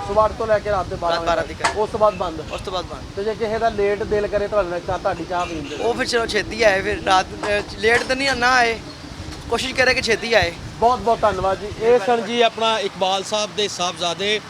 ਸਵੇਰ 8 ਤੋਂ ਲੈ ਕੇ ਰਾਤ ਦੇ 12 ਵਜੇ ਤੱਕ। ਉਸ ਤੋਂ ਬਾਅਦ ਬੰਦ? ਉਸ ਤੋਂ ਬਾਅਦ ਬੰਦ। ਤੇ ਜੇ ਕਿਸੇ ਦਾ ਲੇਟ ਦਿਲ ਕਰੇ ਤੁਹਾਡੇ ਨਾਲ ਤੁਹਾਡੀ ਚਾਹ ਪੀਣ ਦੇ, ਉਹ ਫਿਰ ਚਲੋ ਛੇਤੀ ਆਏ, ਫਿਰ ਰਾਤ ਲੇਟ ਤਾਂ ਨਹੀਂ ਨਾ ਆਏ, ਕੋਸ਼ਿਸ਼ ਕਰੇ ਕਿ ਛੇਤੀ ਆਏ। ਬਹੁਤ ਬਹੁਤ ਧੰਨਵਾਦ ਜੀ। ਇਹ ਸਨ ਜੀ ਆਪਣਾ ਇਕਬਾਲ ਸਾਹਿਬ ਦੇ ਸਾਹਿਬਜ਼ਾਦੇ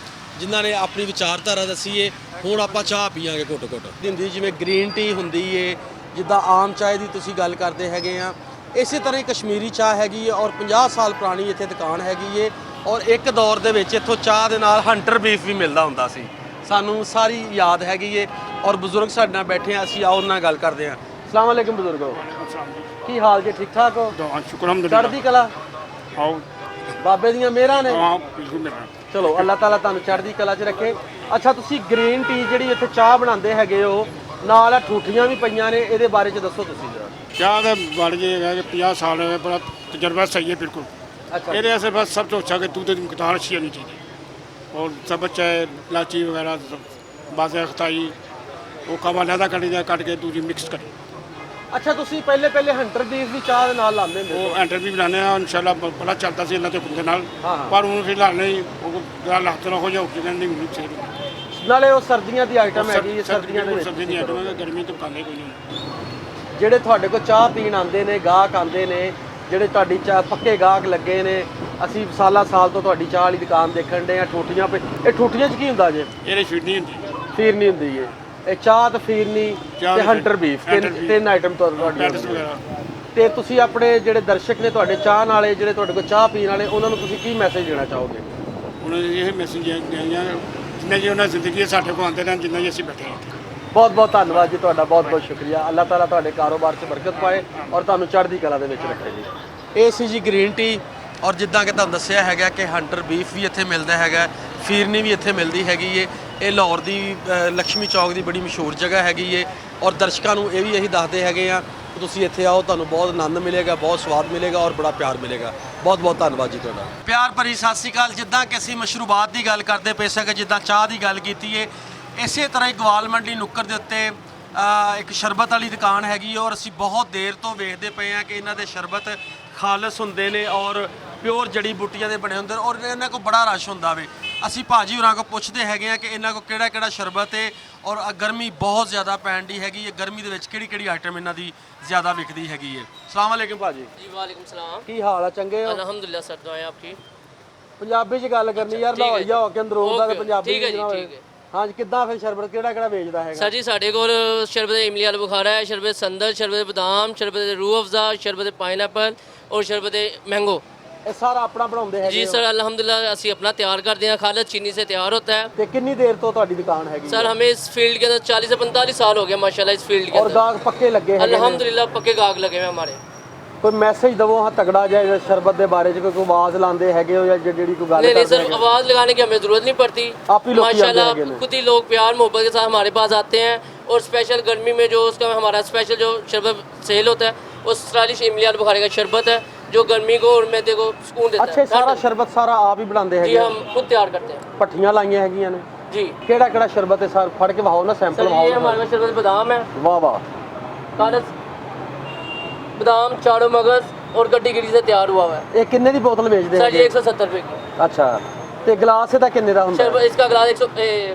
ਜਿਨ੍ਹਾਂ ਨੇ ਆਪਣੀ ਵਿਚਾਰਧਾਰਾ ਦੱਸੀ ਏ। ਹੁਣ ਆਪਾਂ ਚਾਹ ਪੀਾਂਗੇ ਘੁੱਟ ਹੁੰਦੀ, ਜਿਵੇਂ ਗ੍ਰੀਨ ਟੀ ਹੁੰਦੀ ਏ, ਜਿੱਦਾਂ ਆਮ ਚਾਹ ਦੀ ਤੁਸੀਂ ਗੱਲ ਕਰਦੇ ਹੈਗੇ ਆ, ਇਸੇ ਤਰ੍ਹਾਂ ਹੀ ਕਸ਼ਮੀਰੀ ਚਾਹ ਹੈਗੀ ਹੈ ਔਰ 50 ਸਾਲ ਪੁਰਾਣੀ ਇੱਥੇ ਦੁਕਾਨ ਹੈਗੀ ਏ। ਔਰ ਇੱਕ ਦੌਰ ਦੇ ਵਿੱਚ ਇੱਥੋਂ ਚਾਹ ਦੇ ਨਾਲ ਹੰਟਰ ਬੀਫ ਵੀ ਮਿਲਦਾ ਹੁੰਦਾ ਸੀ, ਸਾਨੂੰ ਸਾਰੀ ਯਾਦ ਹੈਗੀ ਏ। ਔਰ ਬਜ਼ੁਰਗ ਸਾਡੇ ਨਾਲ ਬੈਠੇ ਆ, ਅਸੀਂ ਆਓ ਉਹਨਾਂ ਨਾਲ ਗੱਲ ਕਰਦੇ ਹਾਂ। ਅਸਲਾਮ ਵਾਲੇਕੁਮ ਬਜ਼ੁਰਗੋ, ਕੀ ਹਾਲ ਜੀ? ਠੀਕ ਠਾਕ ਹੋ? ਚੜ੍ਹਦੀ ਕਲਾ? ਆਓ ਬਾਬੇ ਦੀਆਂ ਮਿਹਰਾਂ ਨੇ। ਹਾਂ ਬਿਲਕੁਲ ਮੇਰਾ। ਚਲੋ ਅੱਲਾਹ ਤਾਲਾ ਤੁਹਾਨੂੰ ਚੜ੍ਹਦੀ ਕਲਾ 'ਚ ਰੱਖੇ। ਅੱਛਾ, ਤੁਸੀਂ ਗ੍ਰੀਨ ਟੀ ਜਿਹੜੀ ਇੱਥੇ ਚਾਹ ਬਣਾਉਂਦੇ ਹੈਗੇ ਹੋ, ਨਾਲ ਠੂਠੀਆਂ ਵੀ ਪਈਆਂ ਨੇ, ਇਹਦੇ ਬਾਰੇ 'ਚ ਦੱਸੋ ਤੁਸੀਂ ਜਰਾ। ਚਾਹ ਦਾ ਬਣ ਜੇ ਹੈਗਾ ਕਿ 50 ਸਾਲ ਹੋਏ, ਬੜਾ ਤਜਰਬਾ सही है बिल्कुल। अच्छा, ਇਹਦੇ ऐसे बस सब तो अच्छा कि दूध की मकदार अच्छी होनी चाहिए और सब अच्छा है, इलायची वगैरह बाज़ खताई वो कावा लहदा कट के दूध मिक्स करें। ਅੱਛਾ, ਤੁਸੀਂ ਪਹਿਲੇ ਹੰਟਰ ਬੀਫ ਵੀ ਚਾਹ ਦੇ ਨਾਲ ਲਾਉਂਦੇ ਹੁੰਦੇ? ਉਹ ਐਂਟਰ ਵੀ ਬਣਾਉਂਦੇ ਆ ਇਨਸ਼ਾਅੱਲਾ, ਬੜਾ ਚੱਲਦਾ ਸੀ ਇਹਨਾਂ ਦੇ ਹੁੰਦੇ ਨਾਲ। ਹਾਂ। ਪਰ ਹੁਣ ਫਿਲਹਾਲ ਨਹੀਂ, ਉਹ ਗੱਲ ਹੱਥ ਨਾਲ ਹੋ ਜਾ ਉੱਠ ਜਾਂਦੀ ਨਹੀਂ ਸਹੀ। ਨਾਲੇ ਉਹ ਸਰਦੀਆਂ ਦੀ ਆਈਟਮ ਹੈਗੀ ਹੈ, ਸਰਦੀਆਂ ਦੇ ਵਿੱਚ ਸਰਦੀਆਂ ਦੀ ਆਈਟਮ ਹੈ, ਗਰਮੀ ਤੋਂ ਪਕਾਉਂਦੇ ਕੋਈ ਨਹੀਂ। ਜਿਹੜੇ ਤੁਹਾਡੇ ਕੋਲ ਚਾਹ ਪੀਣ ਆਉਂਦੇ ਨੇ, ਗਾਹਕ ਆਉਂਦੇ ਨੇ, ਜਿਹੜੇ ਤੁਹਾਡੀ ਚਾਹ ਪੱਕੇ ਗਾਹਕ ਲੱਗੇ ਨੇ, ਅਸੀਂ ਸਾਲ ਤੋਂ ਤੁਹਾਡੀ ਚਾਹ ਵਾਲੀ ਦੁਕਾਨ ਦੇਖਣ ਦੇ ਆ। ਠੂਠੀਆਂ ਇਹ ਠੂਠੀਆਂ 'ਚ ਕੀ ਹੁੰਦਾ ਜੇ? ਇਹਦੇ ਫੀਡ ਨਹੀਂ ਹੁੰਦੀ, ਫੀਰਨੀ ਹੁੰਦੀ ਹੈ। ਇਹ ਚਾਹ ਤੇ ਫੀਰਨੀ ਤੇ ਹੰਟਰ ਬੀਫ, ਤਿੰਨ ਆਈਟਮ ਤੁਹਾਡੇ। ਤੇ ਤੁਸੀਂ ਆਪਣੇ ਜਿਹੜੇ ਦਰਸ਼ਕ ਨੇ, ਤੁਹਾਡੇ ਚਾਹ ਵਾਲੇ, ਜਿਹੜੇ ਤੁਹਾਡੇ ਕੋਲ ਚਾਹ ਪੀਣ ਵਾਲੇ, ਉਹਨਾਂ ਨੂੰ ਤੁਸੀਂ ਕੀ ਮੈਸੇਜ ਦੇਣਾ ਚਾਹੋਗੇ? ਉਹਨਾਂ ਨੂੰ ਇਹ ਮੈਸੇਜ ਦੇਣਾ ਜਿੰਨਾ ਜੀ ਉਹਨਾਂ ਜ਼ਿੰਦਗੀ ਸਾਡੇ ਕੋਲ ਆਉਂਦੇ ਰਹਿਣ, ਜਿੰਨਾ ਜੀ ਅਸੀਂ ਬੈਠੇ ਹਾਂ। ਬਹੁਤ ਬਹੁਤ ਧੰਨਵਾਦ ਜੀ ਤੁਹਾਡਾ, ਬਹੁਤ ਬਹੁਤ ਸ਼ੁਕਰੀਆ। ਅੱਲਾਹ ਤਾਲਾ ਤੁਹਾਡੇ ਕਾਰੋਬਾਰ 'ਚ ਬਰਕਤ ਪਾਏ ਔਰ ਤੁਹਾਨੂੰ ਚੜ੍ਹਦੀ ਕਲਾ ਦੇ ਵਿੱਚ ਰੱਖੇ ਜੀ। ਇਹ ਸੀ ਜੀ ਗ੍ਰੀਨ ਟੀ। ਔਰ ਜਿੱਦਾਂ ਕਿ ਤੁਹਾਨੂੰ ਦੱਸਿਆ ਹੈਗਾ ਕਿ ਹੰਟਰ ਬੀਫ ਵੀ ਇੱਥੇ ਮਿਲਦਾ ਹੈਗਾ, ਫੀਰਨੀ ਵੀ ਇੱਥੇ ਮਿਲਦੀ ਹੈਗੀ ਏ। ਇਹ ਲਾਹੌਰ ਦੀ ਲక్ష్ਮੀ ਚੌਕ ਦੀ ਬੜੀ ਮਸ਼ਹੂਰ ਜਗ੍ਹਾ ਹੈਗੀ ਏ। ਔਰ ਦਰਸ਼ਕਾਂ ਨੂੰ ਇਹ ਵੀ ਅਸੀਂ ਦੱਸਦੇ ਹੈਗੇ ਆ ਕਿ ਤੁਸੀਂ ਇੱਥੇ ਆਓ, ਤੁਹਾਨੂੰ ਬਹੁਤ ਆਨੰਦ ਮਿਲੇਗਾ, ਬਹੁਤ ਸਵਾਦ ਮਿਲੇਗਾ ਔਰ ਬੜਾ ਪਿਆਰ ਮਿਲੇਗਾ। ਬਹੁਤ ਬਹੁਤ ਧੰਨਵਾਦ ਜੀ ਤੁਹਾਡਾ। ਪਿਆਰ ਭਰੀ ਸਤਿ ਸ਼੍ਰੀ ਅਕਾਲ। ਜਿੱਦਾਂ ਕਿ ਅਸੀਂ ਮਸ਼ਰੂਬਾਤ ਦੀ ਗੱਲ ਕਰਦੇ ਪਏ ਸਾਂ, ਜਿੱਦਾਂ ਚਾਹ ਦੀ ਗੱਲ ਕੀਤੀ ਏ, ਇਸੇ ਤਰ੍ਹਾਂ ਹੀ ਗਵਾਲ ਮੰਡੀ ਨੁੱਕਰ ਦੇ ਉੱਤੇ ਇੱਕ ਸ਼ਰਬਤ ਵਾਲੀ ਦੁਕਾਨ ਹੈਗੀ ਔਰ ਅਸੀਂ ਬਹੁਤ ਦੇਰ ਤੋਂ ਵੇਖਦੇ ਪਏ ਹਾਂ ਕਿ ਇਹਨਾਂ ਦੇ ਸ਼ਰਬਤ ਖਾਲਸ ਹੁੰਦੇ ਨੇ ਔਰ ਪਿਓਰ ਜੜੀ ਬੂਟੀਆਂ ਦੇ ਬਣੇ ਹੁੰਦੇ ਔਰ ਇਹਨਾਂ ਕੋਲ ਬੜਾ ਰਸ਼ ਹੁੰਦਾ ਵੇ। ਅਸੀਂ ਭਾਜੀ ਹੋਰਾਂ ਕੋਲ ਪੁੱਛਦੇ ਹੈਗੇ ਆ ਕਿ ਇਹਨਾਂ ਕੋਲ ਕਿਹੜਾ ਸ਼ਰਬਤ ਹੈ ਔਰ ਗਰਮੀ ਬਹੁਤ ਜ਼ਿਆਦਾ ਪੈਣ ਦੀ ਹੈਗੀ ਹੈ, ਗਰਮੀ ਦੇ ਵਿੱਚ ਕਿਹੜੀ ਆਈਟਮ ਇਹਨਾਂ ਦੀ ਜ਼ਿਆਦਾ ਵਿਕਦੀ ਹੈਗੀ ਹੈ। ਅਸਲਾਮ ਵਾਲੇਕੁਮ ਭਾਜੀ। जी वालेकुम सलाम। ਕੀ ਹਾਲ ਆ? ਚੰਗੇ ਹੋ? अल्हम्दुलिल्लाह सर, दुआएं आपकी। ਪੰਜਾਬੀ 'ਚ ਗੱਲ ਕਰਨੀ ਯਾਰ, ਲਾਹੌਰੀਆ ਹੋ ਕੇ ਅੰਦਰੋਂ ਦਾ ਪੰਜਾਬੀ ਠੀਕ ਹੈ ਜੀ, ਨਾ ਹੋਏ। ਠੀਕ ਹੈ। ਹਾਂਜੀ, ਕਿੱਦਾਂ ਫਿਰ ਸ਼ਰਬਤ ਕਿਹੜਾ ਵੇਚਦਾ ਹੈਗਾ? सर जी साढ़े को शरबत इमली आलू बुखारा है, शरबत संदल, शरबत बादाम, शरबत रूह अफ़ज़ा, शरबत पाइनएप्पल और शरबत मैंगो। ਇਹ ਸਾਰਾ ਆਪਣਾ ਬਣਾਉਂਦੇ ਹੈਗੇ जी ਹੋ? सर अल्हम्दुलिल्लाह ਅਸੀਂ अपना तैयार करते हैं, खालिद चीनी से तैयार होता है। ਤੇ ਕਿੰਨੀ ਦੇਰ ਤੋਂ ਤੁਹਾਡੀ ਦੁਕਾਨ ਹੈਗੀ? सर हमें इस फील्ड के अंदर 40 से 45 साल हो गया माशाल्लाह इस फील्ड के और अंदर। गाहक पक्के लगे हैं? अल्हम्दुलिल्लाह पक्के गाहक लगे हुए हमारे। कोई मैसेज दवो हाँ तगड़ा जाए शरबत के बारे में, कोई आवाज लाते है या जी कोई गल? नहीं सर, आवाज़ लगाने की हमें ज़रूरत नहीं पड़ती। आप ही लोग माशाल्लाह खुद ही लोग प्यार मोहब्बत के साथ हमारे पास आते हैं। और स्पेशल गर्मी में जो उसका हमारा स्पेशल जो शरबत सेल होता है वो स्टाइलिश इमली आलू बुखारे का शरबत है जो गर्मी को और मैदे को सुकून देता है। अच्छा, सारा शरबत सारा आप ही बनाते हैं? जी हम खुद तैयार करते हैं। पट्टियां लाइया हैगियां ने जी। केड़ा शरबत है सर? फड़ के वहाओ ना, सैंपल सर ये हमारे पास शरबत बादाम है। वाह वाह। खालिद बादाम, चारों मगज और गड्डी गिरी से तैयार हुआ हुआ है। ये किन्ने दी बोतल बेचते हैं? सर ये 170 रुपए की। अच्छा, ते गिलास ਇਹਦਾ ਕਿੰਨੇ ਦਾ ਹੁੰਦਾ? शरबत इसका गिलास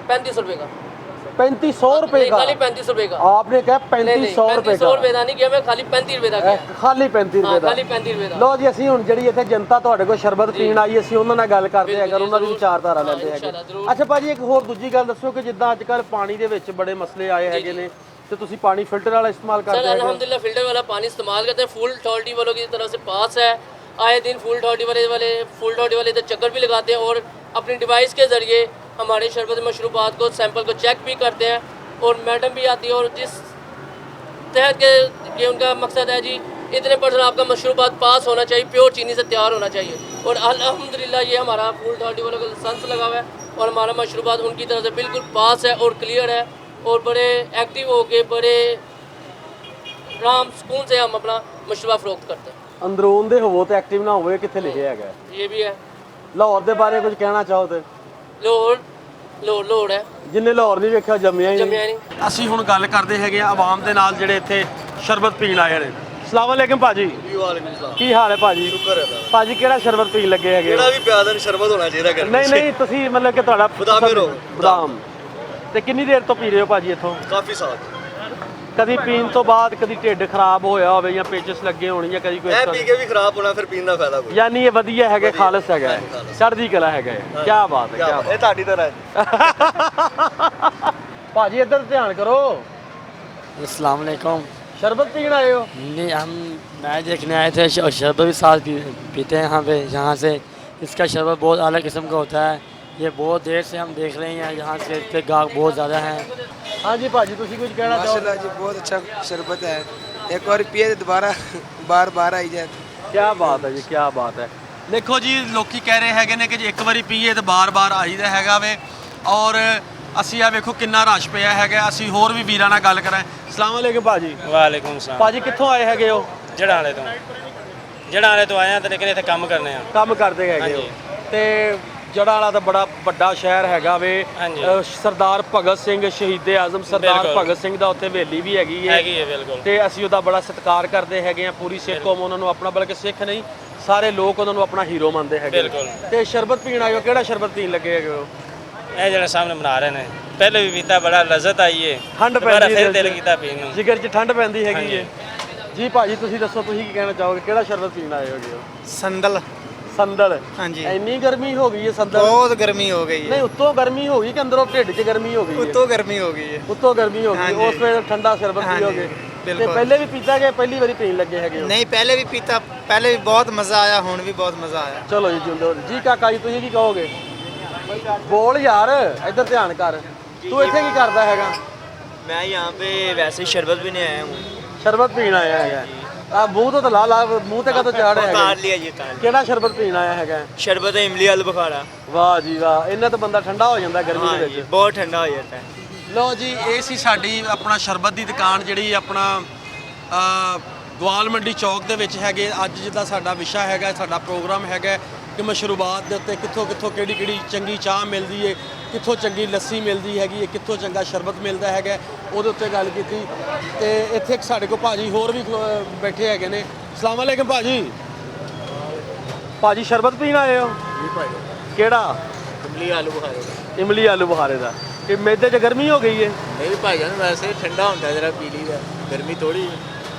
35 रुपए का। 3500 रुपए का? खाली 35 रुपए का। आपने कहा 3500 रुपए का? 3500 रुपए का नहीं किया मैं, खाली 35 रुपए का किया। ਖਾਲੀ 35 ਰੁਪਏ ਦਾ? खाली 35 रुपए का। ਲੋ ਜੀ, ਅਸੀਂ ਹੁਣ ਜਿਹੜੀ ਇੱਥੇ ਜਨਤਾ ਤੁਹਾਡੇ ਕੋਲ ਸ਼ਰਬਤ ਪੀਣ ਆਈ, ਅਸੀਂ ਉਹਨਾਂ ਨਾਲ ਗੱਲ ਕਰਦੇ ਅਗਰ ਉਹਨਾਂ ਦੀ ਵਿਚਾਰਧਾਰਾ ਲੈਂਦੇ ਹੈਗੇ। ਅੱਛਾ ਭਾਜੀ, ਇੱਕ ਹੋਰ ਦੂਜੀ ਗੱਲ ਦੱਸੋ ਕਿ ਜਿੱਦਾਂ ਅੱਜ ਕੱਲ ਪਾਣੀ ਦੇ ਵਿੱਚ ਬੜੇ ਮਸਲੇ ਆਏ ਹੈਗੇ ਨੇ, ਤੇ ਤੁਸੀਂ ਪਾਣੀ ਫਿਲਟਰ ਵਾਲਾ ਇਸਤੇਮਾਲ ਕਰਦੇ सर हो? अल्हम्दुलिल्लाह फिल्टर वाला पानी इस्तेमाल करते हैं। फुल अथॉरिटी वालों की तरफ से पास है, आए दिन फुल अथॉरिटी वाले इधर चक्कर भी लगाते हैं और अपनी डिवाइस के ज़रिए हमारे शरबत मशरूबात को सैंपल को चेक भी करते हैं और मैडम भी आती है और जिस तहत के ये उनका मकसद है जी इतने परसेंट आपका मशरूबात पास होना चाहिए, प्योर चीनी से तैयार होना चाहिए। और अल्हम्दुलिल्लाह ये हमारा फूड अथॉरिटी वालों का लाइसेंस लगा हुआ है और हमारा मशरूबात उनकी तरफ से बिल्कुल पास है और क्लियर है और बड़े एक्टिव हो के बड़े आराम सुकून से हम अपना मशरूबा फरोख्त करते हैं। ਅੰਦਰੂਨ ਦੇ ਹੋਵੋ ਤੇ ਐਕਟਿਵ ਨਾ ਹੋਵੇ ਕਿੱਥੇ ਲਿਖਿਆ ਹੈਗਾ ये भी है। ਲਾਹੌਰ ਦੇ ਬਾਰੇ ਕੁਝ ਕਹਿਣਾ ਚਾਹੋ ਤੇ ਲਾਹੌਰ ਹੈ ਜਿੰਨੇ ਲਾਹੌਰ ਨਹੀਂ ਵੇਖਿਆ ਜੰਮਿਆ ਹੀ ਜੰਮਿਆ ਨਹੀਂ। ਅਸੀਂ ਹੁਣ ਗੱਲ ਕਰਦੇ ਹੈਗੇ ਆ ਆਵਾਮ ਦੇ ਨਾਲ ਜਿਹੜੇ ਇੱਥੇ ਸ਼ਰਬਤ ਪੀਣ ਆਏ ਨੇ। ਅਸਲਾਮ ਵਾਲੇਕਮ ਭਾਜੀ। ਕੀ ਹਾਲ ਹੈ ਭਾਜੀ? ਸ਼ੁਕਰ ਹੈ ਭਾਜੀ ਕਿਹੜਾ ਸ਼ਰਬਤ ਪੀਣ ਲੱਗੇ ਹੈਗੇ? ਜਿਹੜਾ ਵੀ ਪਿਆਦਨ ਸ਼ਰਬਤ ਹੋਣਾ ਚਾਹੀਦਾ ਕਰ ਨਹੀਂ ਨਹੀਂ ਤੁਸੀਂ ਮਤਲਬ ਕਿ ਤੁਹਾਡਾ ਬਦਾਮ ਤੇ ਕਿੰਨੀ ਦੇਰ ਤੋਂ ਪੀ ਰਹੇ ਹੋ ਭਾਜੀ ਇੱਥੋਂ? ਕਾਫੀ ਸਾਲ ਕਦੀ ਪੀਣ ਤੋਂ ਬਾਅਦ ਕਦੀ ਢਿੱਡ ਖਰਾਬ ਹੋਇਆ ਹੋਵੇ ਜਾਂ ਪੇਚਸ ਲੱਗੇ ਹੋਣ ਜਾਂ ਕਦੀ ਕੋਈ ਇਹ ਪੀ ਕੇ ਵੀ ਖਰਾਬ ਹੋਣਾ ਫਿਰ ਪੀਣ ਦਾ ਫਾਇਦਾ ਕੋਈ ਯਾਨੀ ਇਹ ਵਧੀਆ ਹੈਗਾ ਖਾਲਸ ਹੈਗਾ ਚੜ੍ਹਦੀ ਕਲਾ ਹੈਗਾ ਕੀ ਬਾਤ ਹੈ ਕੀ ਇਹ ਤੁਹਾਡੀ ਤਰ੍ਹਾਂ ਭਾਜੀ ਇੱਧਰ ਧਿਆਨ ਕਰੋ। अस्सलाम वालेकुम। शरबत पीने आए हो? नहीं, हम मैच देखने आए थे और शरबत भी साथ पीते हैं यहाँ पे। यहाँ से इसका शरबत बहुत अलग किस्म का होता है। ये बहुत देर से हम देख रहे हैं, यहाँ से इसके गाहक बहुत ज़्यादा हैं। हाँ जी भाजी तुसी कुछ कहना चाहो? माशाल्लाह जी बहुत अच्छा शरबत है, एक और पिए दोबारा बार आई जाए। क्या बात है जी, क्या बात है। देखो जी ਲੋਕੀ ਕਹਿ ਰਹੇ ਹੈਗੇ ਨੇ ਕਿ ਜੇ ਇੱਕ ਵਾਰੀ ਪੀਏ ਤਾਂ ਬਾਰ-ਬਾਰ ਆਈਦਾ ਹੈਗਾ ਵੇ ਔਰ ਅਸੀਂ ਆ ਵੇਖੋ ਕਿੰਨਾ ਰਸ਼ ਪਿਆ ਹੈਗਾ। ਅਸੀਂ ਹੋਰ ਵੀ ਵੀਰਾਂ ਨਾਲ ਗੱਲ ਕਰਾਂ। ਅਸਲਾਮ ਵਾਲੇਕਮ ਭਾਜੀ। ਵਾਲੇਕੁਮ ਸਲਾਮ। ਭਾਜੀ ਕਿੱਥੋਂ ਆਏ ਹੈਗੇ ਹੋ? ਜੜਾਲੇ ਤੋਂ ਆਏ ਆ ਤੇ ਲੇਕਿਨ ਇੱਥੇ ਕੰਮ ਕਰਨੇ ਆ। ਕੰਮ ਕਰਦੇ ਹੈਗੇ ਹੋ ਤੇ ਜੜਾਲਾ ਤਾਂ ਬੜਾ ਵੱਡਾ ਸ਼ਹਿਰ ਹੈਗਾ ਵੇ। ਸਰਦਾਰ ਭਗਤ ਸਿੰਘ ਸ਼ਹੀਦ ਆਜ਼ਮ ਸਰਦਾਰ ਭਗਤ ਸਿੰਘ ਦਾ ਉੱਥੇ ਹਵੇਲੀ ਵੀ ਹੈਗੀ ਹੈ ਬਿਲਕੁਲ ਤੇ ਅਸੀਂ ਉਹਦਾ ਬੜਾ ਸਤਿਕਾਰ ਕਰਦੇ ਹੈਗੇ ਆ। ਪੂਰੀ ਸਿੱਖ ਕੌਮ ਉਹਨਾਂ ਨੂੰ ਆਪਣਾ, ਬਲਕਿ ਸਿੱਖ ਨਹੀਂ ਸਾਰੇ ਲੋਕ ਉਹਨਾਂ ਨੂੰ ਆਪਣਾ ਹੀਰੋ ਮੰਨਦੇ ਹੈਗੇ। ਤੇ ਸ਼ਰਬਤ ਪੀਣ ਆਇਓ, ਕਿਹੜਾ ਸ਼ਰਬਤ ਪੀਣ ਲੱਗੇ ਹੈਗੇ ਹੋ? ਇਹ ਜਿਹੜਾ ਸਾਹਮਣੇ ਬਣਾ ਰਹੇ ਨੇ ਪਹਿਲੇ ਵੀ ਪੀਤਾ, ਬੜਾ ਲਜ਼ਤ ਆਈ ਏ, ਠੰਡ ਪੈਂਦੀ ਫਿਰ ਦਿਲ ਕੀਤਾ ਪੀਣ ਨੂੰ, ਜਿਗਰ 'ਚ ਠੰਡ ਪੈਂਦੀ ਹੈਗੀ ਏ। ਜੀ ਭਾਜੀ ਤੁਸੀਂ ਦੱਸੋ, ਤੁਸੀਂ ਕੀ ਕਹਿਣਾ ਚਾਹੋਗੇ? ਕਿਹੜਾ ਸ਼ਰਬਤ ਪੀਣ ਆਏ ਹੋਗੇ ਹੋ? संदल। ਸੰਦਲ। ਹਾਂਜੀ। ਇੰਨੀ ਗਰਮੀ ਹੋ ਗਈ ਹੈ ਸੰਦਲ? बहुत गर्मी हो गई है। ਨਹੀਂ ਉੱਤੋਂ ਗਰਮੀ ਹੋ ਗਈ ਕਿ ਅੰਦਰੋਂ ਢਿੱਡ 'ਚ ਗਰਮੀ ਹੋ ਗਈ ਹੈ? उत्तो गर्मी हो गई है। ਉੱਤੋਂ ਗਰਮੀ ਹੋ ਗਈ, ਉਸ ਵੇਲੇ ਠੰਡਾ ਸ਼ਰਬਤ ਪੀਓਗੇ। ਤੇ ਪਹਿਲੇ ਵੀ ਪੀਤਾ ਗਿਆ, ਪਹਿਲੀ ਵਾਰੀ ਪੀਣ ਲੱਗੇ ਹੈਗੇ ਹੋ? नहीं, पहले भी पीता, पहले भी बहुत मज़ा आया, हुण भी बहुत मज़ा आया। ਚਲੋ ਜੀ ਜਿੰਦੋ ਜੀ। ਕਾਕਾ ਜੀ ਤੁਸੀਂ ਕੀ ਕਹੋਗੇ? ਬੋਲ ਯਾਰ, ਇੱਧਰ ਧਿਆਨ ਕਰ। ਤੂੰ ਇੱਥੇ ਕੀ ਕਰਦਾ ਹੈਗਾ? मैं यहाँ पे वैसे शरबत भी नहीं आया हूँ। ਸ਼ਰਬਤ ਪੀਣ ਆਇਆ ਹੈਗਾ। ਆ ਮੂੰਹ ਤੋਂ ਤਾਂ ਲਾ ਮੂੰਹ ਤੇ ਕਦੋਂ ਚਾੜਿਆ ਹੈਗਾ? उतार लिया जी, उतार। ਕਿਹੜਾ ਸ਼ਰਬਤ ਪੀਣ ਆਇਆ ਹੈਗਾ? शरबत है इमली आलू बुखारा। ਵਾਹ ਜੀ ਵਾਹ, ਇਹਨਾਂ ਤਾਂ ਬੰਦਾ ਠੰਡਾ ਹੋ ਜਾਂਦਾ ਗਰਮੀ ਦੇ ਵਿੱਚ। बहुत ठंडा हो जाता है। ਲਓ ਜੀ, ਇਹ ਸੀ ਸਾਡੀ ਆਪਣਾ ਸ਼ਰਬਤ ਦੀ ਦੁਕਾਨ ਜਿਹੜੀ ਆਪਣਾ ਗਵਾਲ ਮੰਡੀ ਚੌਕ ਦੇ ਵਿੱਚ ਹੈਗੇ। ਅੱਜ ਜਿੱਦਾਂ ਸਾਡਾ ਵਿਸ਼ਾ ਹੈਗਾ, ਸਾਡਾ ਪ੍ਰੋਗਰਾਮ ਹੈਗਾ ਕਿ ਮਸ਼ਰੂਬਾਤ ਦੇ ਉੱਤੇ ਕਿੱਥੋਂ ਕਿਹੜੀ ਚੰਗੀ ਚਾਹ ਮਿਲਦੀ ਹੈ, ਕਿੱਥੋਂ ਚੰਗੀ ਲੱਸੀ ਮਿਲਦੀ ਹੈਗੀ ਹੈ, ਕਿੱਥੋਂ ਚੰਗਾ ਸ਼ਰਬਤ ਮਿਲਦਾ ਹੈਗਾ, ਉਹਦੇ ਉੱਤੇ ਗੱਲ ਕੀਤੀ। ਤੇ ਇੱਥੇ ਇੱਕ ਸਾਡੇ ਕੋਲ ਭਾਜੀ ਹੋਰ ਵੀ ਬੈਠੇ ਹੈਗੇ ਨੇ। ਅਸਲਾਮ ਵਾਲੇਕਮ ਭਾਜੀ। ਭਾਜੀ ਸ਼ਰਬਤ ਪੀਣ ਆਏ ਹੋ? जी भाई। ਕਿਹੜਾ? इमली आलू बुखारे का। ਇਮਲੀ ਆਲੂ ਬੁਖਾਰੇ ਦਾ। ਇਹ ਮੈਦੇ 'ਚ ਗਰਮੀ ਹੋ ਗਈ ਹੈ? नहीं भाईजान, वैसे ठंडा होता है, जरा पी लीजिए, गर्मी थोड़ी है